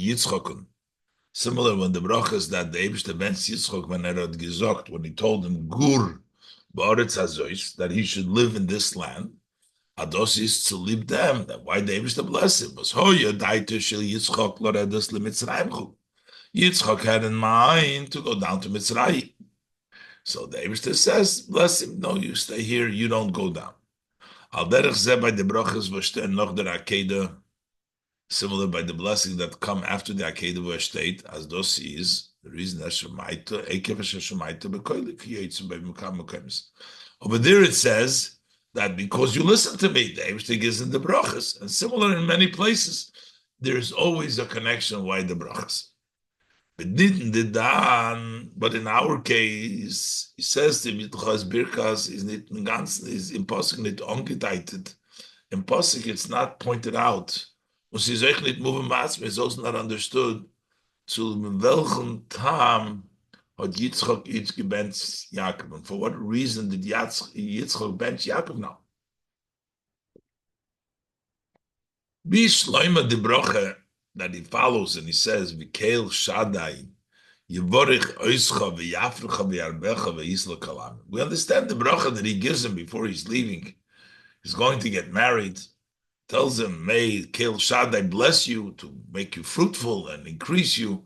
Yitzchok when had gesagt, when he told him Gur ba'aretz hazois, that he should live in this land, Ados is to live them. That why the Eibishter blessed him was Hoya daite shel Yitzchok loredas lemitzrayim. Yitzchok had in mind to go down to Mitzrayim. So the Eibishter says, bless him. No, you stay here. You don't go down. Al derech zeh by the brachas v'shten noch der akeda Similar by the blessing that come after the Akedah state, as those is the reason that Shemaita, Ekev Shemaita, Bekoilik, Yitzim by Mukam Mukemis. Over there it says that because you listen to me, the everything is in the brachas. And similar in many places, there's always a connection why the brachas. But in our case, he says the Mitchas Birkas is impossible, not ungedeitet. Impossible, it's not pointed out. Und sie soll nicht moving maßme, ist also not understood, zu welchem Tam hat Yitzchak jetzt gebencht Jakob. And for what reason did Yitzchak bench Jakob now? Wie Shloima de Broche that he follows and he says, V'keil Shaddai, Yevorich Oischa v'yafrecha v'yarbecha v'yisla kalam. We understand the bracha that he gives him before he's leaving. He's going to get married. Tells him, may Keil Shaddai bless you to make you fruitful and increase you.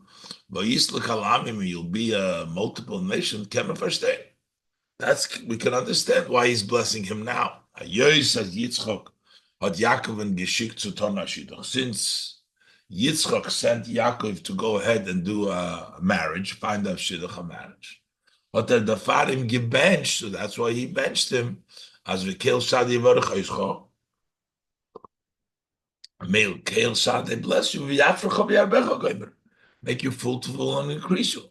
V'yisla kalamim, you'll be a multiple nation. Kema verstehen. That's, we can understand why he's blessing him now. Ayoy says Yitzchak hat Yaakov and geschickt zu Tonashidach. Since Yitzchak sent Yaakov to go ahead and do a marriage, find a shidduch, a marriage. But the Farim gebenched, so that's why he benched him. As we kill Shadi Varach Male Kael Shadi bless you, make you fruitful and increase you.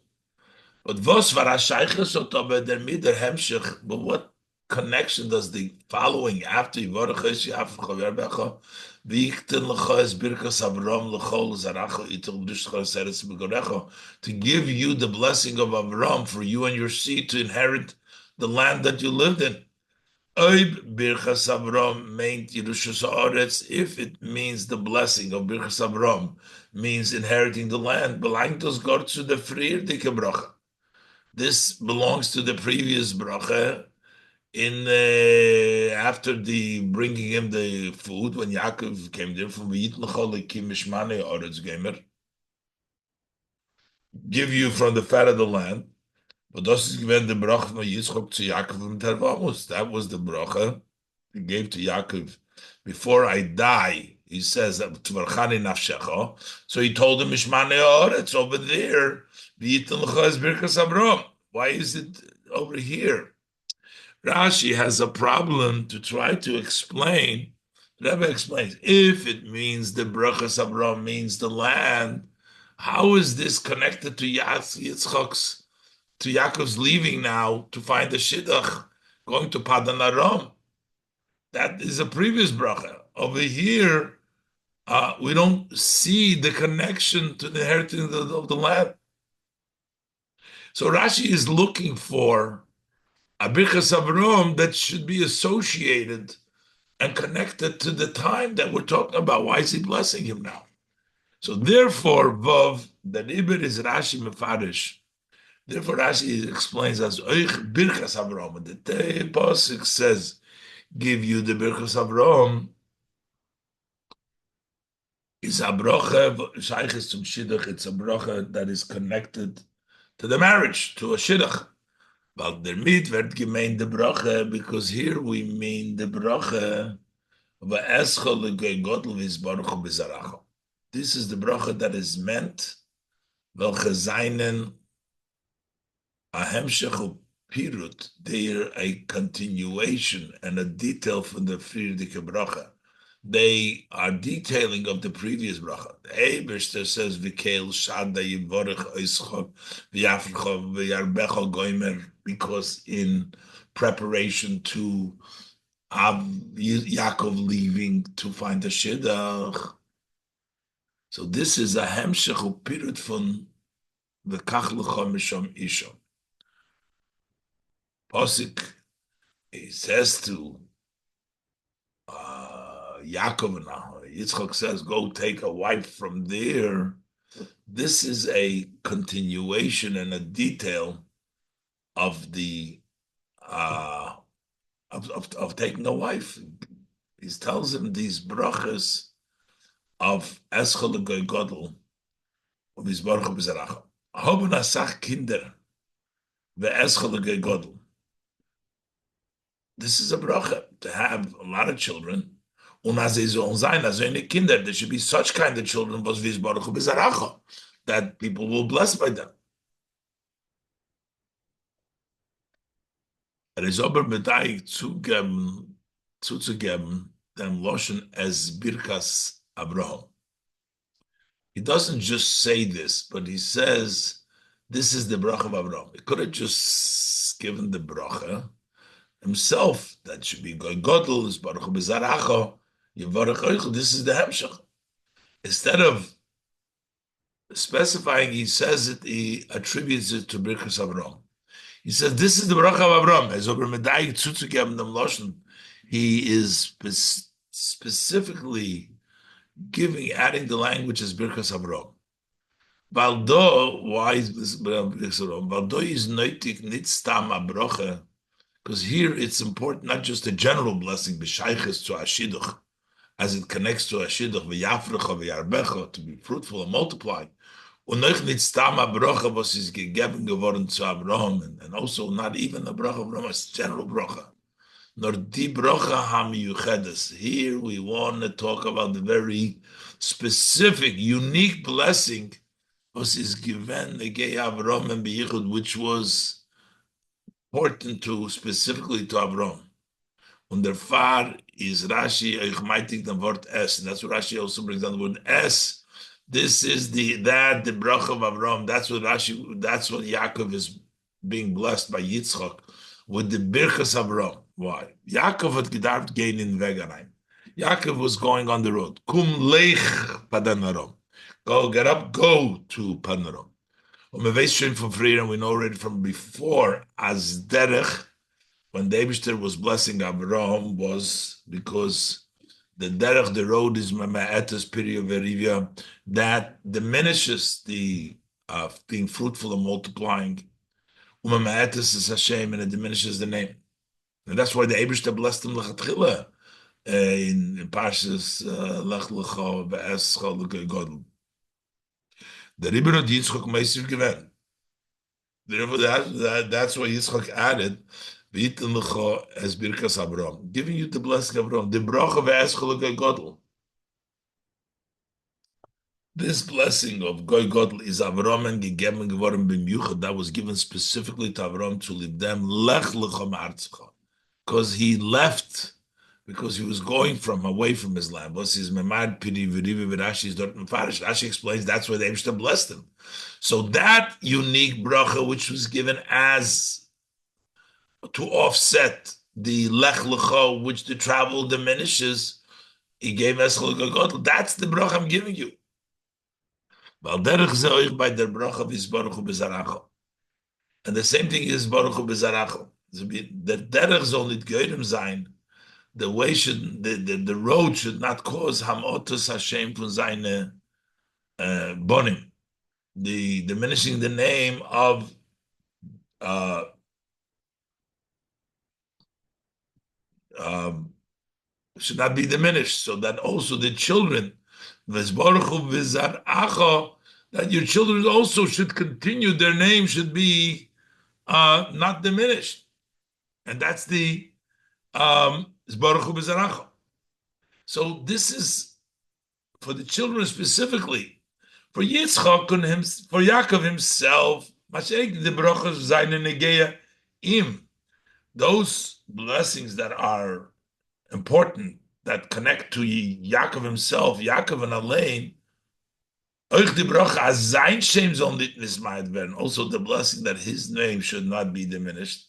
But was war der Mider Hemshech, but what connection does the following after Yivarach Yafrach Yarbecha to give you the blessing of Avram for you and your seed to inherit the land that you lived in? Oib Birchas Avram meant Yerushas Haaretz, if it means the blessing of Birchas Avram means inheriting the land, belongs to the Frier Dike Bracha. This belongs to the previous bracha in after the bringing him the food when Yaakov came there from give you from the fat of the land. But das is given the bracha from Yitzchak to Yaakov and Tervamus. That was the bracha he gave to Yaakov before I die. He says that Tvarchani nafshecha. So he told him Mishmane it's over there. Why is it over here? Rashi has a problem to try to explain. The Rebbe explains, if it means the brachas Abraham means the land, how is this connected to Yitzchak's, to Yaakov's leaving now to find the shidduch, going to Padan Aram? That is a previous bracha. Over here, we don't see the connection to the inheritance of the land. So Rashi is looking for a birchas Avram that should be associated and connected to the time that we're talking about. Why is he blessing him now? So therefore, Vav, the Ibir is Rashi Mefarish. Therefore, Rashi explains as Oich birchas Avram. And the Pasuk says, give you the birchas Avram. Is a bracha, Shayches zum Shidduch, it's a bracha that is connected to the marriage, to a Shidduch. But der mit wird gemeint the bracha, because here we mean the bracha this is the bracha that is meant welche seinen a hemshech pirut, they're a continuation and a detail from the friedike bracha. They are detailing of the previous bracha. The Eibishter says, "V'keil shada yivorech oischa v'yafrecha v'yarbecha goimer," because in preparation to Yaakov leaving to find the shidduch. So this is a hemshech upirut from the kachlucha misham isha. Posik, he says to Yaakov and Yitzchak says, go take a wife from there. This is a continuation and a detail of the of taking a wife. He tells him these brachas of Eschel Goy Godel of his baruch b'zeracha. Haben asach kinder ve'eschel Goy Godel. This is a bracha to have a lot of children. Und als sie sollen sein, als seine Kinder, there should be such kind of children, was wir Baruch Hu Bezaracha, that people will bless by them. Ist aber bedeutet zuzugeben, dem Loschen as Birkas Abraham. He doesn't just say this, but he says, this is the bracha of Abraham. He could have just given the bracha himself. That should be Goy Godel, is Baruch Bezaracha, Yevarech Oichu. This is the Hemshach. Instead of specifying, he says it, he attributes it to Birkas Abraham. He says, this is the bracha of Abraham. As over Medai zuzugeben dem Loschen, he is specifically adding the language as Birkas Abraham. Baldo, why is this Birkas Abraham? Baldo is noitik nit stam abroche, because here it's important not just a general blessing, b'shayches to Ashidduch, as it connects to Ashidduch, v'yafrecha v'yarbecha, to be fruitful and multiply. Und noch nicht stam a bracha, was ist gegeben geworden zu Abraham, and also not even a bracha of Abraham, it's general bracha. Nor di bracha hamiyuchedes. Here we want to talk about the very specific, unique blessing was is given again Abraham and Beyichud, which was important to specifically to Abraham. Und der Far is Rashi, ich meitig the word es, and that's what Rashi also brings down the word es. This is the bracha of Abraham. That's what Yaakov is being blessed by Yitzchak with the birchas Abraham. Why? Yaakov had gedarft gehen in Wegarein. Yaakov was going on the road. Kum lech padanarom. Go, get up, go to Padanarom. We weiß from früher, and we know already from before, as derech, when the Eibishter was blessing Abraham, was because the derech, the road is ma'etes period verivia, that diminishes the being fruitful and multiplying. Ma'etes is Hashem, and it diminishes the name. And that's why the Eibishter blessed him lechatchila in Parshas Lech Lecha Be'escha L'Goy Godel. The Rebbe of Yitzchak Meisiv given. That's why Yitzchak added V'yitin Lecha as Birkas Abraham, giving you the blessing of Abraham. The bracha Ve'escha L'Goy Godel. This blessing of Goy Godel is Abraham and gegeben geworden b'miyuchad, that was given specifically to Abraham to lead them Lech Lecha Ma'artzecha, because he left, because he was going away from his land. Rashi explains that's why the Eibishter blessed him. So that unique bracha, which was given as to offset the lech lecha, which the travel diminishes, he gave us that's the bracha I'm giving you. By the bracha is Baruch Hu Bezaracha. And the same thing is Baruch Hu Bezaracha. The derech soll nicht geirem sein. The way the road should not cause hamotos Hashem von seine bonim, the diminishing the name of should not be diminished, so that also the children, that your children also should continue, their name should be not diminished, and that's the so this is for the children specifically. For Yitzchak and him, for Yaakov himself, those blessings that are important, that connect to Yaakov himself, Yaakov and Elaine, also the blessing that his name should not be diminished.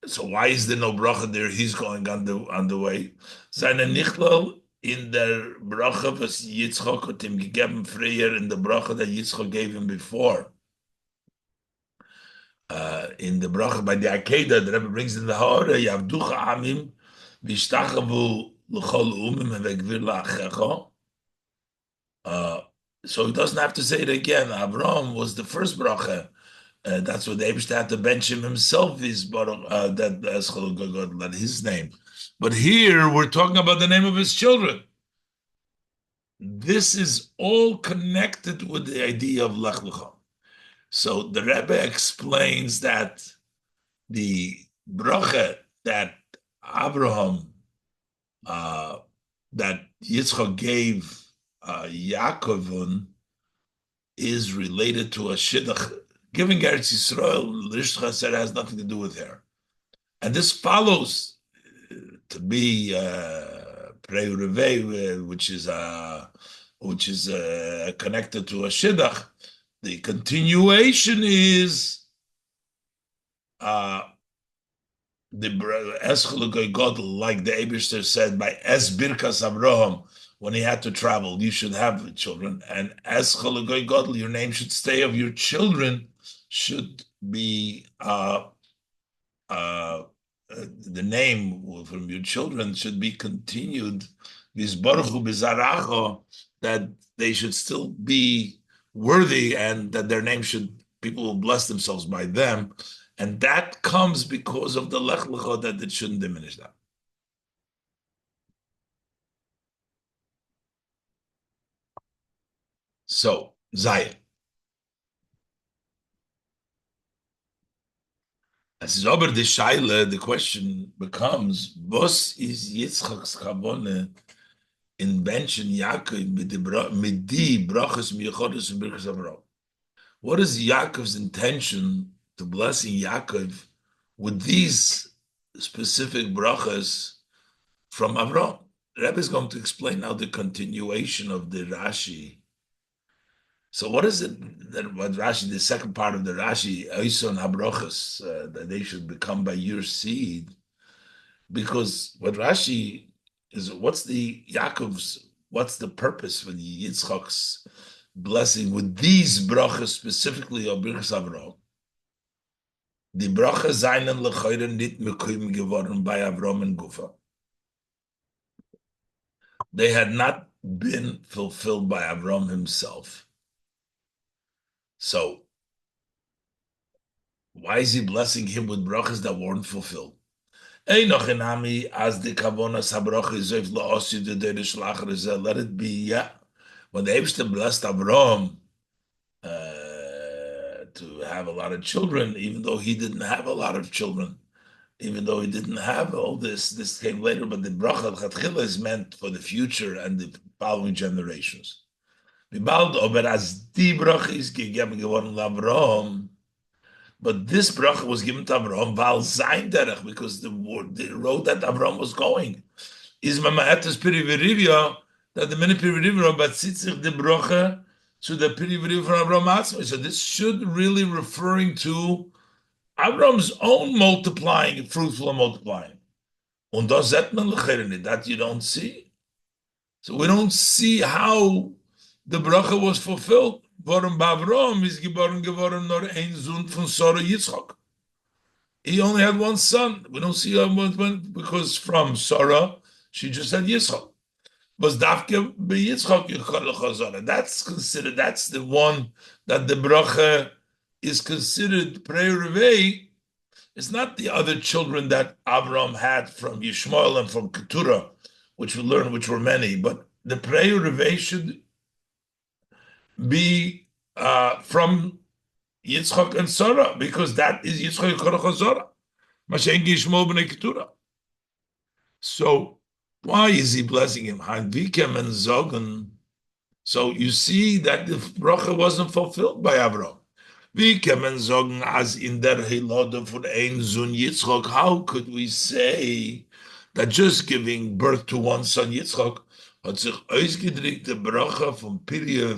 So why is there no bracha there? He's going on the way. Seine Nichlal in der bracha was Yitzchak hat ihm gegeben früher in the bracha that Yitzchak gave him before. In the bracha by the Akedah, the Rebbe brings in the Hora, Yavducha Amim, Vishtachavu L'chol Umim Vegvir La'achecha. So he doesn't have to say it again. Avraham was the first bracha. That's what the Eibishter had to bench him himself. Is that his name. But here we're talking about the name of his children. This is all connected with the idea of Lech Lecha. So the Rebbe explains that the bracha that Abraham that Yitzchak gave Yaakovun is related to a shidduch. Giving Eretz Yisrael, Rishcha said, has nothing to do with her. And this follows to be Prei Revei, which is connected to a shidduch. The continuation is the Eschel God, like the Eibishter said by Es Birkas Avraham, when he had to travel, you should have children. And Eschel God, your name should stay of your children, should be the name from your children should be continued. Bizbaruchu bizaracho, that they should still be worthy and that their name should, people will bless themselves by them. And that comes because of the Lech Lecha, that it shouldn't diminish that. So, Zayah. As is over the Shaila, the question becomes, was is Yitzchak's Chabone in Benchen Yaakov mit die brachas miyochodos and birkas Avraham? What is Yaakov's intention to blessing Yaakov with these specific brachas from Avraham? The Rebbe is going to explain now the continuation of the Rashi. So what is it that what Rashi, the second part of the Rashi, Oison Habrachas, that they should become by your seed? Because what Rashi is, what's the purpose for the Yitzchak's blessing with these brachas specifically of Birchas Avraham? The brachas seinen lechoire nit mekuyim geworden by Avraham and Gufa. They had not been fulfilled by Avraham himself. So why is he blessing him with brachas that weren't fulfilled? Let it be, yeah. When the Eibishter blessed Avraham to have a lot of children, even though he didn't have a lot of children, even though he didn't have all this came later, but the bracha Chatchila is meant for the future and the following generations. But this bracha was given to Avraham Val Zayin Derech, because the road that Avraham was going is Mamaetas Pirivirivya, that the many Pirivirivya, but Tzitzich the bracha to the Pirivirivya from Avraham Atzmai. So this should really referring to Avram's own multiplying, fruitful and multiplying. Und das sieht man nicht, that you don't see. So we don't see how the bracha was fulfilled. Warum bei Avram ist geboren geworden nur ein Sohn von Sarah Yitzchak. He only had one son. We don't see how much, because from Sarah, she just had Yitzchak. Was Dafke by Yitzchak, that's considered, that's the one that the bracha is considered prayer revei. It's not the other children that Avram had from Yishmael and from Keturah, which we learned, which were many, but the prayer revei should be from Yitzchak and Sarah, because that is Yitzchak and Sarah. Mashen Yishmael b'nei Keturah. So why is he blessing him? Hanvikem and Zogan. So you see that the bracha wasn't fulfilled by Avram. Vikem and Zogan as in der Hilode for ein Zun Yitzchak. How could we say that just giving birth to one son Yitzchak hat sich ausgedrückt the bracha from Pirya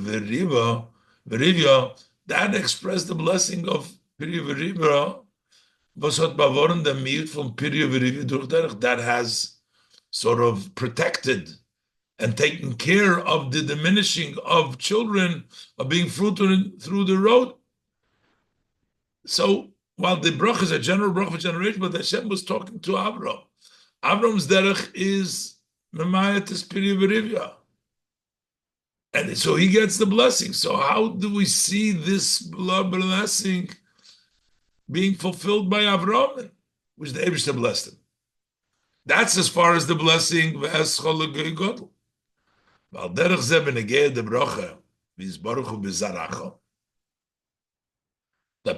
Verivya, that expressed the blessing of Pirya Verivya, was hat beworren der Miut from Pirya Verivya durch derech, that has sort of protected and taken care of the diminishing of children, of being fruitful through the road. So while the brach is a general brach for generation, but Hashem was talking to Avram. Avram's derech is Memayatis Piri Verivya. And so he gets the blessing. So how do we see this blessing being fulfilled by Avram, which the Eibishter blessed him? That's as far as the blessing that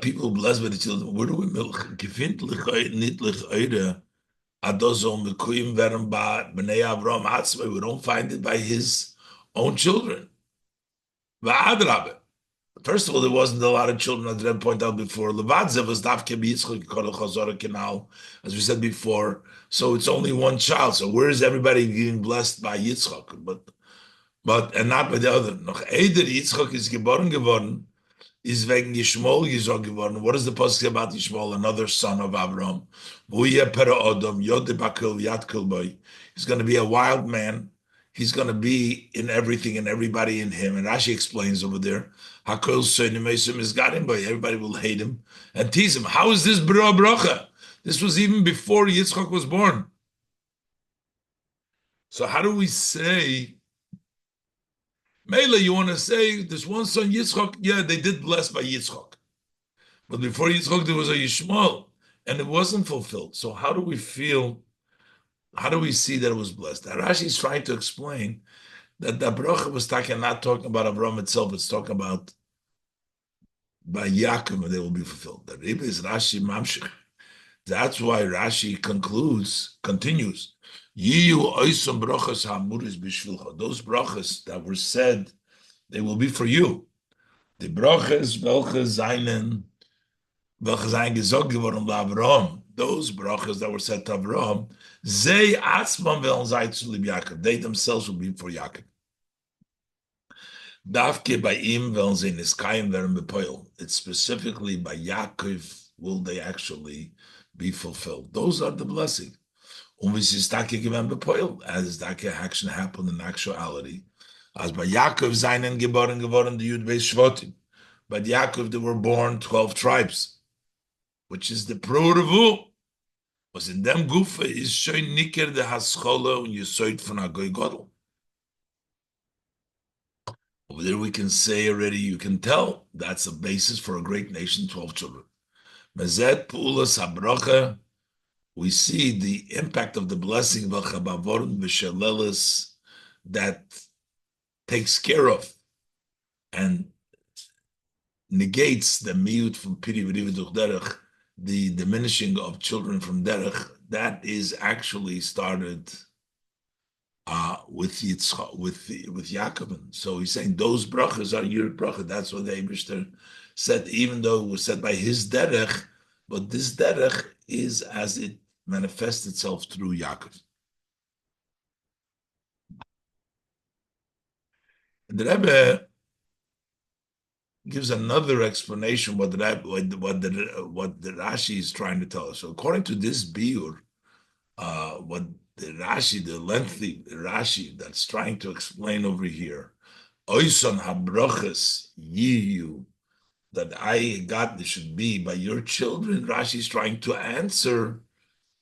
people blessed by the children. Where do we Adozol Mekuyim Verum Ba Bnei Avram Atzmai. We don't find it by his own children. Va'adrabah. First of all, there wasn't a lot of children, as Red pointed out before. Levadze was Davke B'Yitzchak Yikol Chazorah Canal, as we said before. So it's only one child. So where is everybody being blessed by Yitzchak? But and not by the other. Noch Eider Yitzchak is geboren geworden, is wegen Yishmael gesagt geworden. What is the pasuk say about Yishmael, another son of Abraham? Vuye Pera Odom Yod Bakil Yad Kilboy. He's going to be a wild man. He's going to be in everything and everybody in him. And Rashi explains over there, Hakol Soinimesim is got him, but everybody will hate him and tease him. How is this Bra Bracha? This was even before Yitzchak was born. So how do we say, Mela, you want to say this one son Yitzchak? Yeah, they did bless by Yitzchak. But before Yitzchak, there was a Yishmael, and it wasn't fulfilled. So how do we feel? How do we see that it was blessed? Rashi is trying to explain that the bracha was not talking about Avraham itself. It's talking about by Yaakov, and they will be fulfilled. The Rebbe is Rashi Mamshech. That's why Rashi continues. Yiyu oisam brachas hamuris b'shvilcha. Those brachas that were said, they will be for you. The brachas welche seinen gesagt geworden Avraham. Those brachas that were said to Avraham, they atzman veln sein zu lieb Yaakov. They themselves will be for Yaakov. Davke by im veln sein niskayim werden bepoil. It's specifically by Yaakov will they actually be fulfilled. Those are the blessing. As that action happened in actuality. As by Yaakov seinen geboren geworden the Yud Beis Shvotim. But Yaakov there were born 12 tribes, which is the Pro-Revu. Was in them Gufa is shoin niker the Haschola and Yesoid von Agoy Godel. Over there we can say already, you can tell, that's a basis for a great nation, 12 children. Mezet Pu'ulas HaBrocha, we see the impact of the blessing of Chabavorim V'Shelelis that takes care of and negates the miut from Piri V'Riva Duch Derech, the diminishing of children from Derech. That is actually started with Yitzchak, with Yaakov. So he's saying those brachas are your bracha. That's what the Eibishter said, even though it was said by his Derech, but this Derech is as it manifests itself through Yaakov. And the Rebbe gives another explanation what the Rashi is trying to tell us. So according to this biur, what the Rashi, the lengthy Rashi that's trying to explain over here, Oison habrachas yiyu, that I got this should be by your children. Rashi is trying to answer,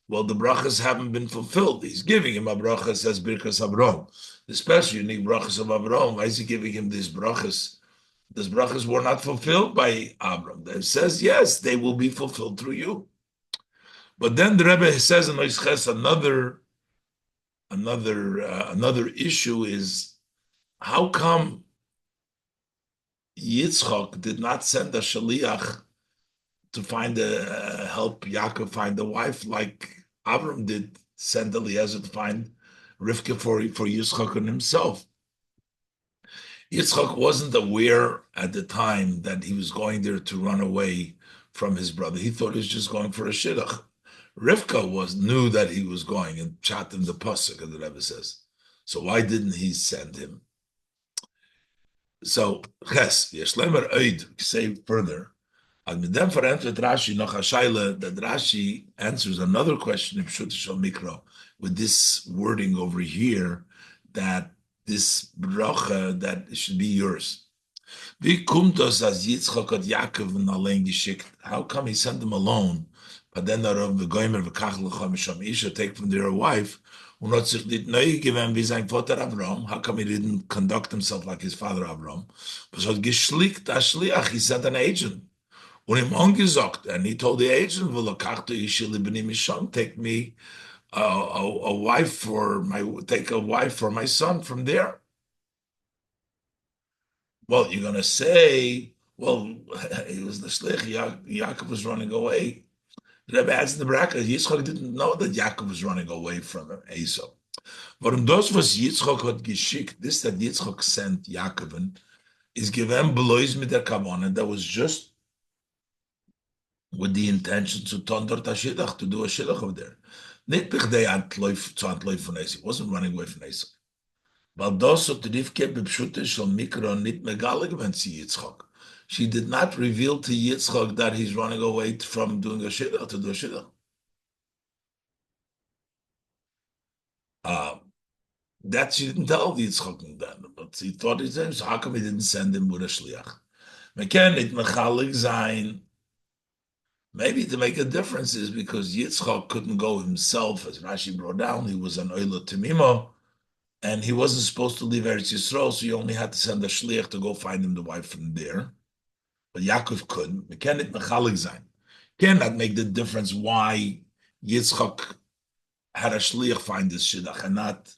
well, the brachas haven't been fulfilled. He's giving him a bracha, says Birkas Avraham. The special unique brachas of Avraham. Why is he giving him these brachas? These brachas were not fulfilled by Abram. It says, yes, they will be fulfilled through you. But then the Rebbe says in Oisches another issue is, how come Yitzchak did not send a shaliach to find help Yaakov find a wife like Avram did send Eliezer to find Rivka for Yitzchak and himself? Yitzchak wasn't aware at the time that he was going there to run away from his brother. He thought he was just going for a shidduch. Rivka knew that he was going and chat in the pasuk, as the Rebbe says. So why didn't he send him? So Ches, Yeshlemer Eid, say further. And then for answer Rashi, noch Hashaila, that Rashi answers another question in Pshut Shal Mikra with this wording over here that this bracha that it should be yours. Wie kommt das, als Yitzchak hat Yaakov und allein geschickt? How come he sent them alone? But then the Goymer v'kach l'cham sham isha take from their wife und hat sich nicht neu gewöhnt wie sein Vater Avram. How come he didn't conduct himself like his father Avram? But hat geschlickt as Shliach. He sent an agent. Und ihm angesagt, and he told the agent, "V'lakachtu isha libni misham, take me a wife for my son from there." Well, you're going to say, well, it was the shlich. Yaakov was running away. Rebbe adds in the bracket, Yitzchak didn't know that Yaakov was running away from him, Esau. Warum das, was Yitzchak hat geschickt, this that Yitzchak sent Yaakov, is given belois mit der Kavanah that was just with the intention to tonder tashidach, to do a shidduch over there. Nicht bichdei antloif von Esau. He wasn't running away from Esau. Weil das hat Rivke bepschute shel mikro nicht megale gewinnt sie Yitzchak. She did not reveal to Yitzchak that he's running away from doing a shidduch to do a shidduch. That she didn't tell Yitzchak then, but he thought he said, so how come he didn't send him with a shliach? Meken it mechalig zayin. Maybe to make a difference is because Yitzchak couldn't go himself, as Rashi brought down. He was an oila temimo, and he wasn't supposed to leave Eretz Yisrael, so he only had to send a shliach to go find him the wife from there. But Yaakov couldn't. Meken it mechalig zayin. Cannot make the difference why Yitzchak had a shliach find this shidduch and not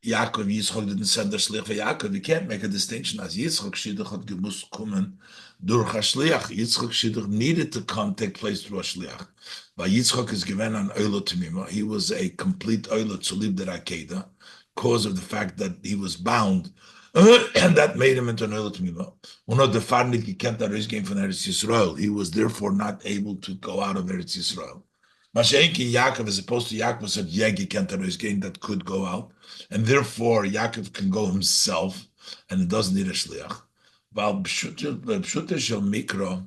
Yaakov. Yitzchak didn't send a shliach for Yaakov. You can't make a distinction as Yitzchak shidduch had gemus kommen durch a shliach. Yitzchak shidduch needed to come take place through a shliach. But Yitzchak is given an oila temima. He was a complete oila to leave the Rakeda, cause of the fact that he was bound, and that made him into an oila temima. One of the farnik he can't have his game from Eretz Yisrael. He was therefore not able to go out of Eretz Yisrael. Mashenki Yaakov, as opposed to Yaakov, said Yegi can't have his game that could go out. And therefore, Yaakov can go himself, and it doesn't need a shliach. While Pshuta shel mikro,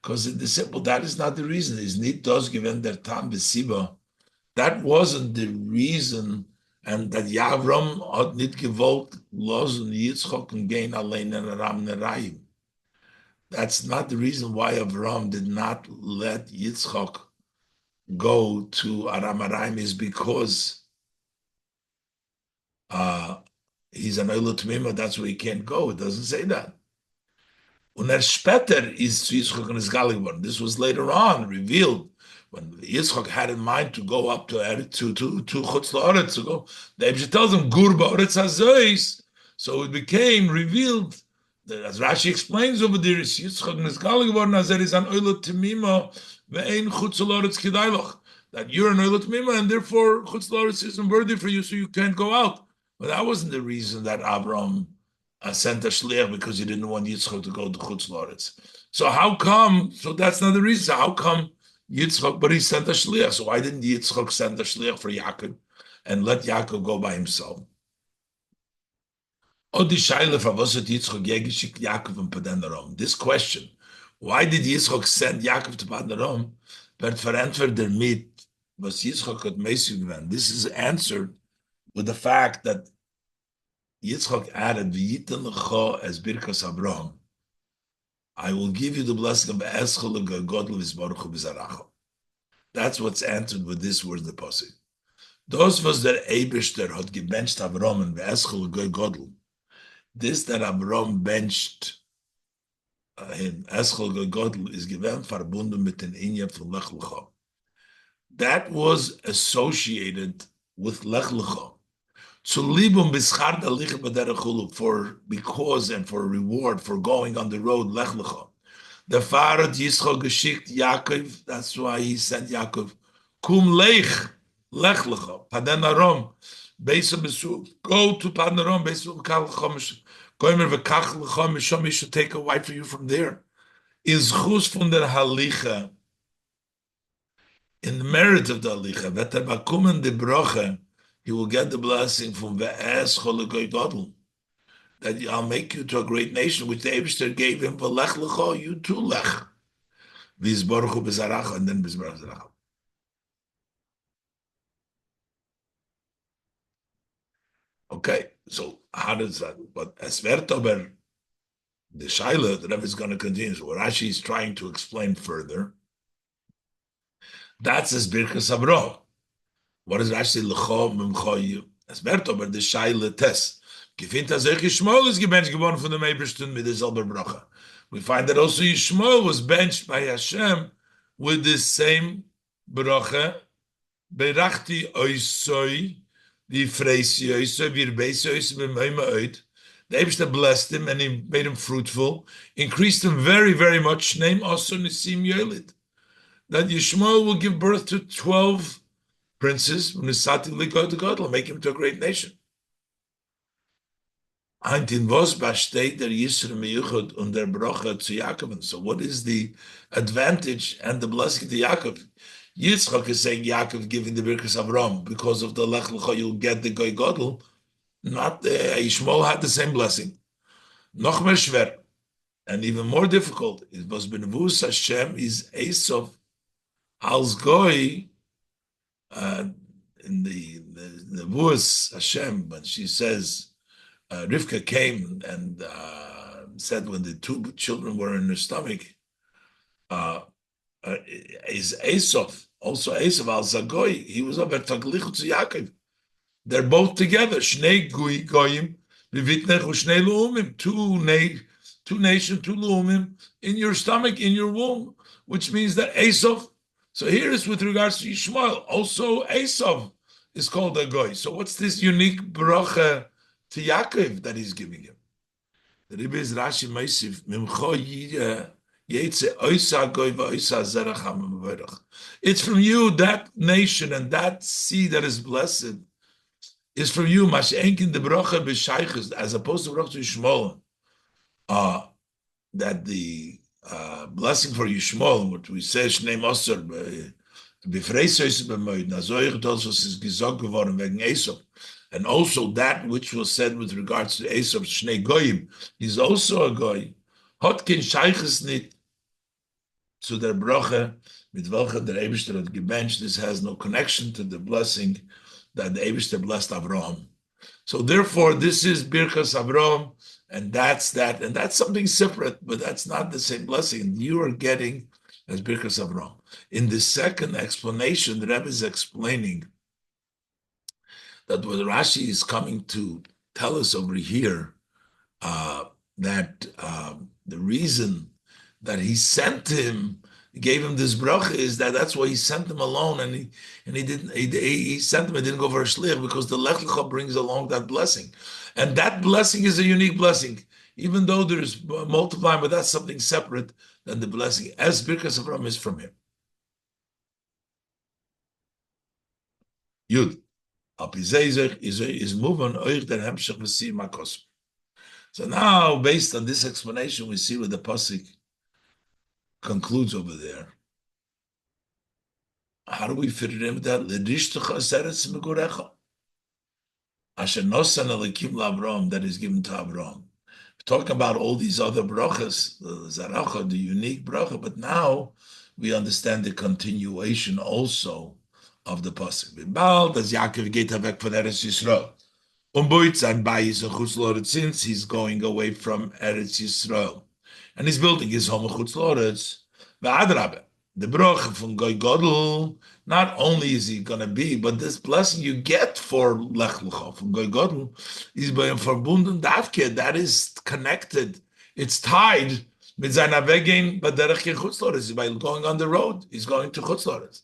because in the simple, that is not the reason. His need does give in their tam b'siba. That wasn't the reason, and that Yavram had nicht gewollt losen Yitzchok and gain allein and Aram Nerayim. That's not the reason why Avram did not let Yitzchok go to Aram Nerayim, is because he's an Oila Tmima, that's where he can't go. It doesn't say that. Und später is zu Yitzchak and Isgali geworden. This was later on revealed when Yitzchak had in mind to go up to Chutz La'aretz to go. The Ebshah tells him Gur Ba'aretz Hazois. So it became revealed that, as Rashi explains over there, is Yitzchak and Isgali geworden as there is an Oila Tmima ve'ein Chutz La'aretz Kidaylach. That you're an Oila Tmima and therefore Chutz La'aretz isn't worthy for you, so you can't go out. But that wasn't the reason that Abraham sent a shliach, because he didn't want Yitzchak to go to Chutz La'aretz. So how come? So that's not the reason. So how come Yitzchak? But he sent a shliach. So why didn't Yitzchak send a shliach for Yaakov and let Yaakov go by himself? This question: why did Yitzchak send Yaakov to Padanaram? But for answer der mit was Yitzchak had meisig given. This is answered with the fact that Yitzchak added, "V'yitan lecha as birkas Abraham." I will give you the blessing of Eschol Godel V'Zbaruch V'Zaracha. That's what's answered with this word, the pasuk. Those was der Eibishter had gebenched Abraham and Eschol Godel. This that Abraham benched him, Eschol Godel, is given verbunden mit den Inyan von Lech Lecha. That was associated with Lech Lecha. For because and for reward for going on the road Lech Lecha. The Father Yitzchak geschickt Yaakov. That's why he sent Yaakov. Kum Lech Lecha Padan Aram. Go to Padan Aram. He should take a wife for you from there. Is chus from the halicha. In the merit of the halicha, v'tabakumen de broche. He will get the blessing from Ve'es Cholagoy Godel, that I'll make you to a great nation, which the Eibishter gave him. V'lech lecho, you too lech. V'izbaruchu b'zaracha, and then b'zbaruch zaracha. Okay, so how does that? But as Vertober, the Shaila, the Rebbe is going to continue. So what Rashi is trying to explain further, that's as Birkas Abraham. What is Rashi lecho memchoyu? Es wird aber the Shaila test. Gefindt as Yishmael is gebenched geworden von dem Eibishter mit der selber bracha. We find that also Yishmael was benched by Hashem with the same bracha. Berachti oisoi, the freisi oisoi, virbeisi oisoi b'meima oid. The Eibishter blessed him and he made him fruitful, increased him very, very much. Name also Nisim Yelid. that Yishmael will give birth to 12 princes, make him to a great nation. So what is the advantage and the blessing to Yaakov? Yitzchak is saying Yaakov giving the Birkas Avram because of the Lech Lecha you'll get the Goy Godel. Not Yishmael had the same blessing. Noch mehr schwer, and even more difficult. It was Benevus Hashem is Esav als Goy. In the Nevuos Hashem, when she says Rivka came and said when the two children were in her stomach, is Esav, also Esav al Zagoy, he was over Taglichu to Yaakov. They're both together. Shnei Goyim, Vivitnechu Shnei Luumim, two nations, two Luumim in your stomach, in your womb, which means that Esav. So here is with regards to Yishmael. Also Esav is called a Goy. So what's this unique bracha to Yaakov that he's giving him? The Rebbe is Rashi Meisiv, Mimcho Yetze Oisa Goy V'Oisa Zerach HaMavorach. It's from you, that nation and that seed that is blessed, is from you, Mashenkin the bracha b'shaychus, as opposed to bracha to Yishmael, that the blessing for Yishmael, what we say, Shnei Moser, B'freisois b'moed, Nazoich Toldos is gesagt geworden wegen Esav. And also that which was said with regards to Esav, Shnei Goyim, is also a Goy. Hotkin Shaychus nit zu der bracha, mit welcher der Eibishter hat gebencht. This has no connection to the blessing that the Eibishter blessed Avraham. So therefore, this is Birkas Avraham, and that's that, and that's something separate, but that's not the same blessing you are getting as Birkas Avraham. In the second explanation, the Rebbe is explaining that what Rashi is coming to tell us over here, that the reason that he sent him, gave him this bracha, is that's why he sent him alone, and he sent him and didn't go for a shliach, because the Lech Lecha brings along that blessing, and that blessing is a unique blessing, even though there's multiplying, but that's something separate than the blessing, as Birkas Avram is from him. Yud is moving euch der Hemshech v'si makos. So now, based on this explanation, we see what the pasuk concludes over there. How do we fit it in with that? L'rishtucha seretz megurecha, asher nosan elikim l'Avram, that is given to Avram. We're talking about all these other brachas, the zaracha, the unique bracha, but now we understand the continuation also of the pasuk. Bald as Yaakov geht weg von Eretz Yisrael, sein Bayis in Chutz Loretz, since he's going away from Eretz Yisrael, and he's building his home in Chutz Loretz. V'adrabe, the bracha from Goy Godel, not only is he going to be, but this blessing you get for Lech Lecha from Goy Godel is by verbunden davke, that is connected, it's tied with seiner Wegen bei derech in Chutz Loretz, by going on the road, he's going to Chutz Loretz.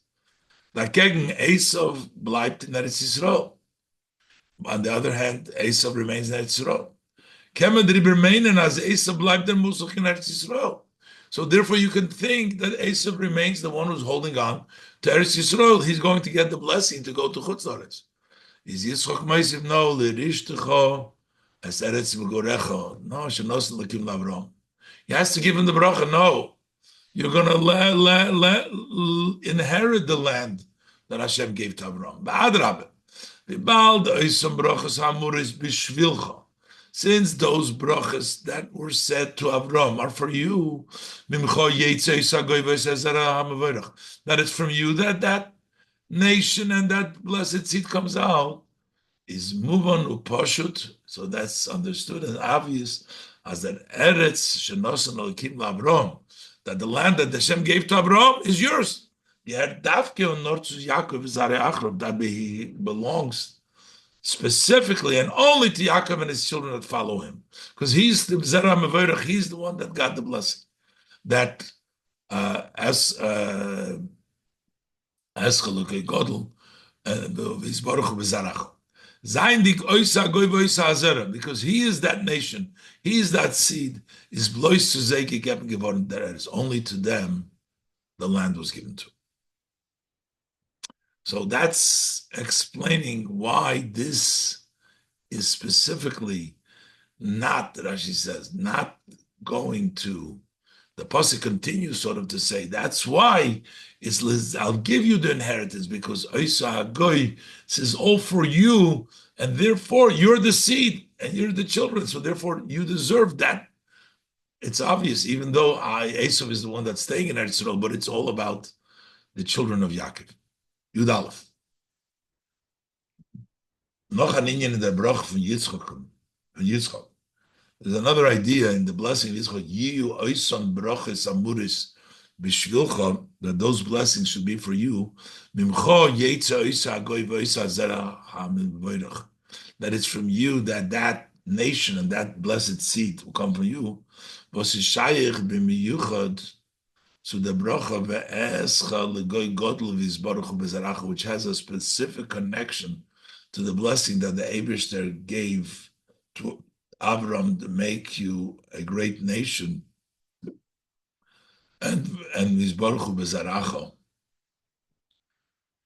Dagegen Esav bleibt in Eretz Yisrael. On the other hand, Esav remains in Eretz Yisrael. Kemen drüber meinen, as Esav bleibt der Musach in Eretz Yisrael. So therefore you can think that Esav remains the one who's holding on to Eretz Yisrael. He's going to get the blessing to go to Chutz Loretz. Is Yitzchak Meisiv no, l'rishtucha, as Eretz Megorecha. No, shenosn l'kim l'Avram. He has to give him the bracha. No. You're going to inherit the land that Hashem gave to Avraham. Since those brachas that were said to Avraham are for you, that it's from you that nation and that blessed seed comes out, is muvan upashut. So that's understood and obvious as that Eretz shenosan Elokim LaAvram, that the land that Hashem gave to Abraham is yours. Yet Davke and Nortzus Yaakov is Achrav, that he belongs specifically and only to Yaakov and his children that follow him, because he's the Zerah Mevorach, he's the one that got the blessing. That as Chelek Godel, his Baruch B'Zarach. Because he is that nation, he is that seed, is blois zu Zeke geworden, that is only to them the land was given to. So that's explaining why this is specifically not, Rashi says, not going to. The pasuk continues sort of to say that's why I'll give you the inheritance because Isa Hagoy says all for you, and therefore you're the seed and you're the children, so therefore you deserve that. It's obvious, even though Esau is the one that's staying in Eretz Yisrael, but it's all about the children of Yaakov. Yud Aleph. Noch an Inyan in der Brach von Yitzchak. There's another idea in the blessing of Yitzchak, Yiyu Oison Brachis Amuris Bishvilcha, that those blessings should be for you. Mimcho Yetza Oisa Agoy Voisa Zera HaMevoirach. That it's from you that nation and that blessed seed will come from you. Vosishayich b'miyuchad, so the bracha ve'escha legoy godel v'izbaruch bezaracha, which has a specific connection to the blessing that the Eibishter gave to Avram to make you a great nation, and v'izbaruch bezaracha.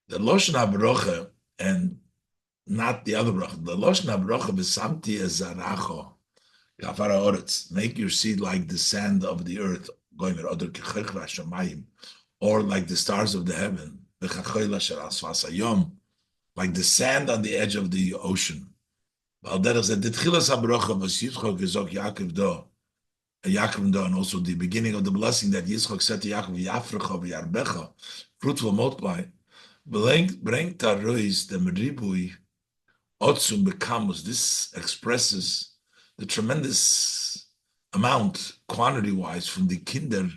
The loshen habracha and not the other bracha. The loshen habracha v'samti ezaracha. Make your seed like the sand of the earth, or like the stars of the heaven, like the sand on the edge of the ocean. And also the beginning of the blessing that Yitzchak said to Yaakov, fruit will multiply. Bring tarois the meribui otsum becamus. This expresses the tremendous amount, quantity-wise, from the kinder,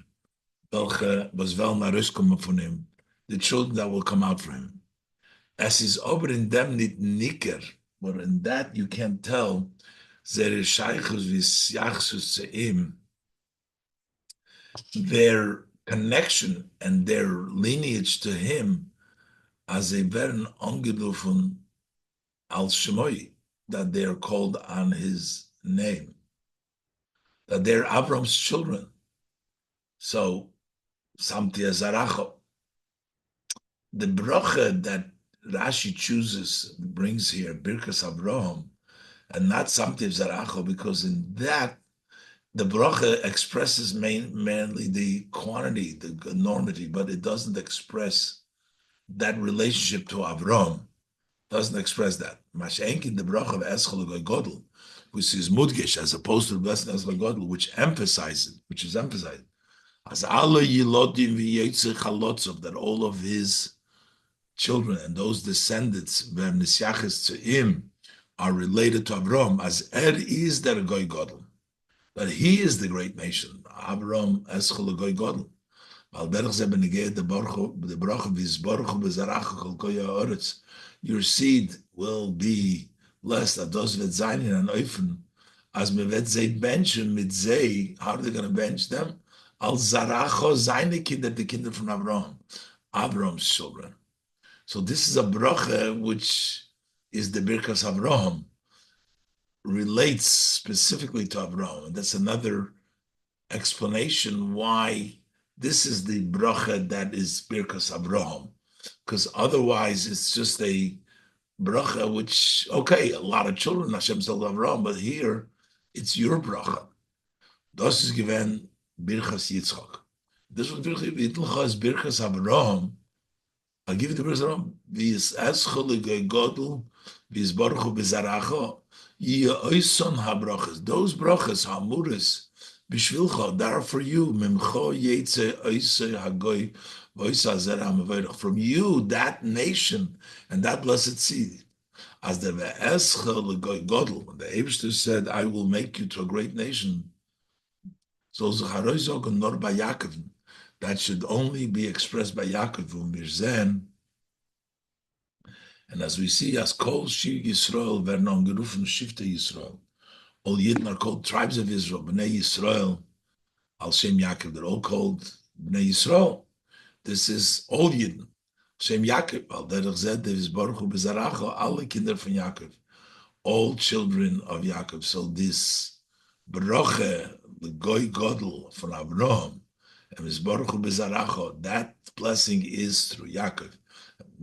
welche was wel naar rust komen von him, the children that will come out from him. As is over in them nit nicker, but in that you can't tell, their connection and their lineage to him, as a werden angerufen als Shemoi, that they are called on his name, that they're Avram's children. So, Samtia Zaracho, the bracha that Rashi chooses, brings here, Birkas Avraham, and not Samtia Zaracho, because in that, the bracha expresses mainly the quantity, the enormity, but it doesn't express that relationship to Avraham. Doesn't express that. Mashenkin the bracha of Eschol Godel, which is mudgish, as opposed to the blessing Eschol Godel, which is emphasized. As Allah Yilodim v'Yitzich Halotzov, that all of his children and those descendants v'Nisyaches to him are related to Avram, as is der Goy Godel, that he is the great nation. Avram Eschol Goy Godel. Your seed will be blessed. How are they going to bench them? Al Zaracho seine Kinder, the kinder from Abraham, Abraham's children. So this is a bracha which is the Birkas Abraham, relates specifically to Abraham, and that's another explanation why this is the bracha that is Birkas Abraham, because otherwise it's just a bracha which, okay, a lot of children Hashem told Abraham, but here it's your bracha. Das is given Birkas Yitzchak. This was Birkas Abraham. I'll give you the Birkas Abraham. V'yis eschol godel, v'yis baruchu b'zaracha, yi'oison ha-brachas. Those brachas, ha-muris, b'shvilcha, that are for you. Mimcho yetze oisei hagoy v'oisa zera ha-mevoirach. From you, that nation, and that blessed seed. As the ve'eschol godel, the Eibishter said, I will make you to a great nation. So nor by Yaakov, that should only be expressed by Yaakov Mirzen. And as we see, as Kol Shir Yisrael vernon gerufen Shifte Yisrael, all Yidden are called tribes of Israel, Bnei Yisrael, Al Shem Yaakov, they're all called Bnei Yisrael. This is all Yidden. Shem Yaakov, Al Derech Zed, Devis Baruch Hu Bezaracha, alle Kinder von Yaakov, all children of Yaakov. So this Baruch the Goy Godel from Abraham, and Baruch Bezaracha, that blessing is through Yaakov.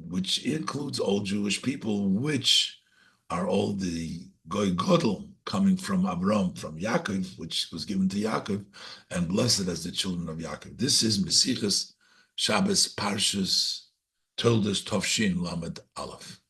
which includes all Jewish people, which are all the Goy Godel coming from Avram, from Yaakov, which was given to Yaakov, and blessed as the children of Yaakov. This is Mesichas Shabbos Parshas Toldos Tovshin Lamed Aleph.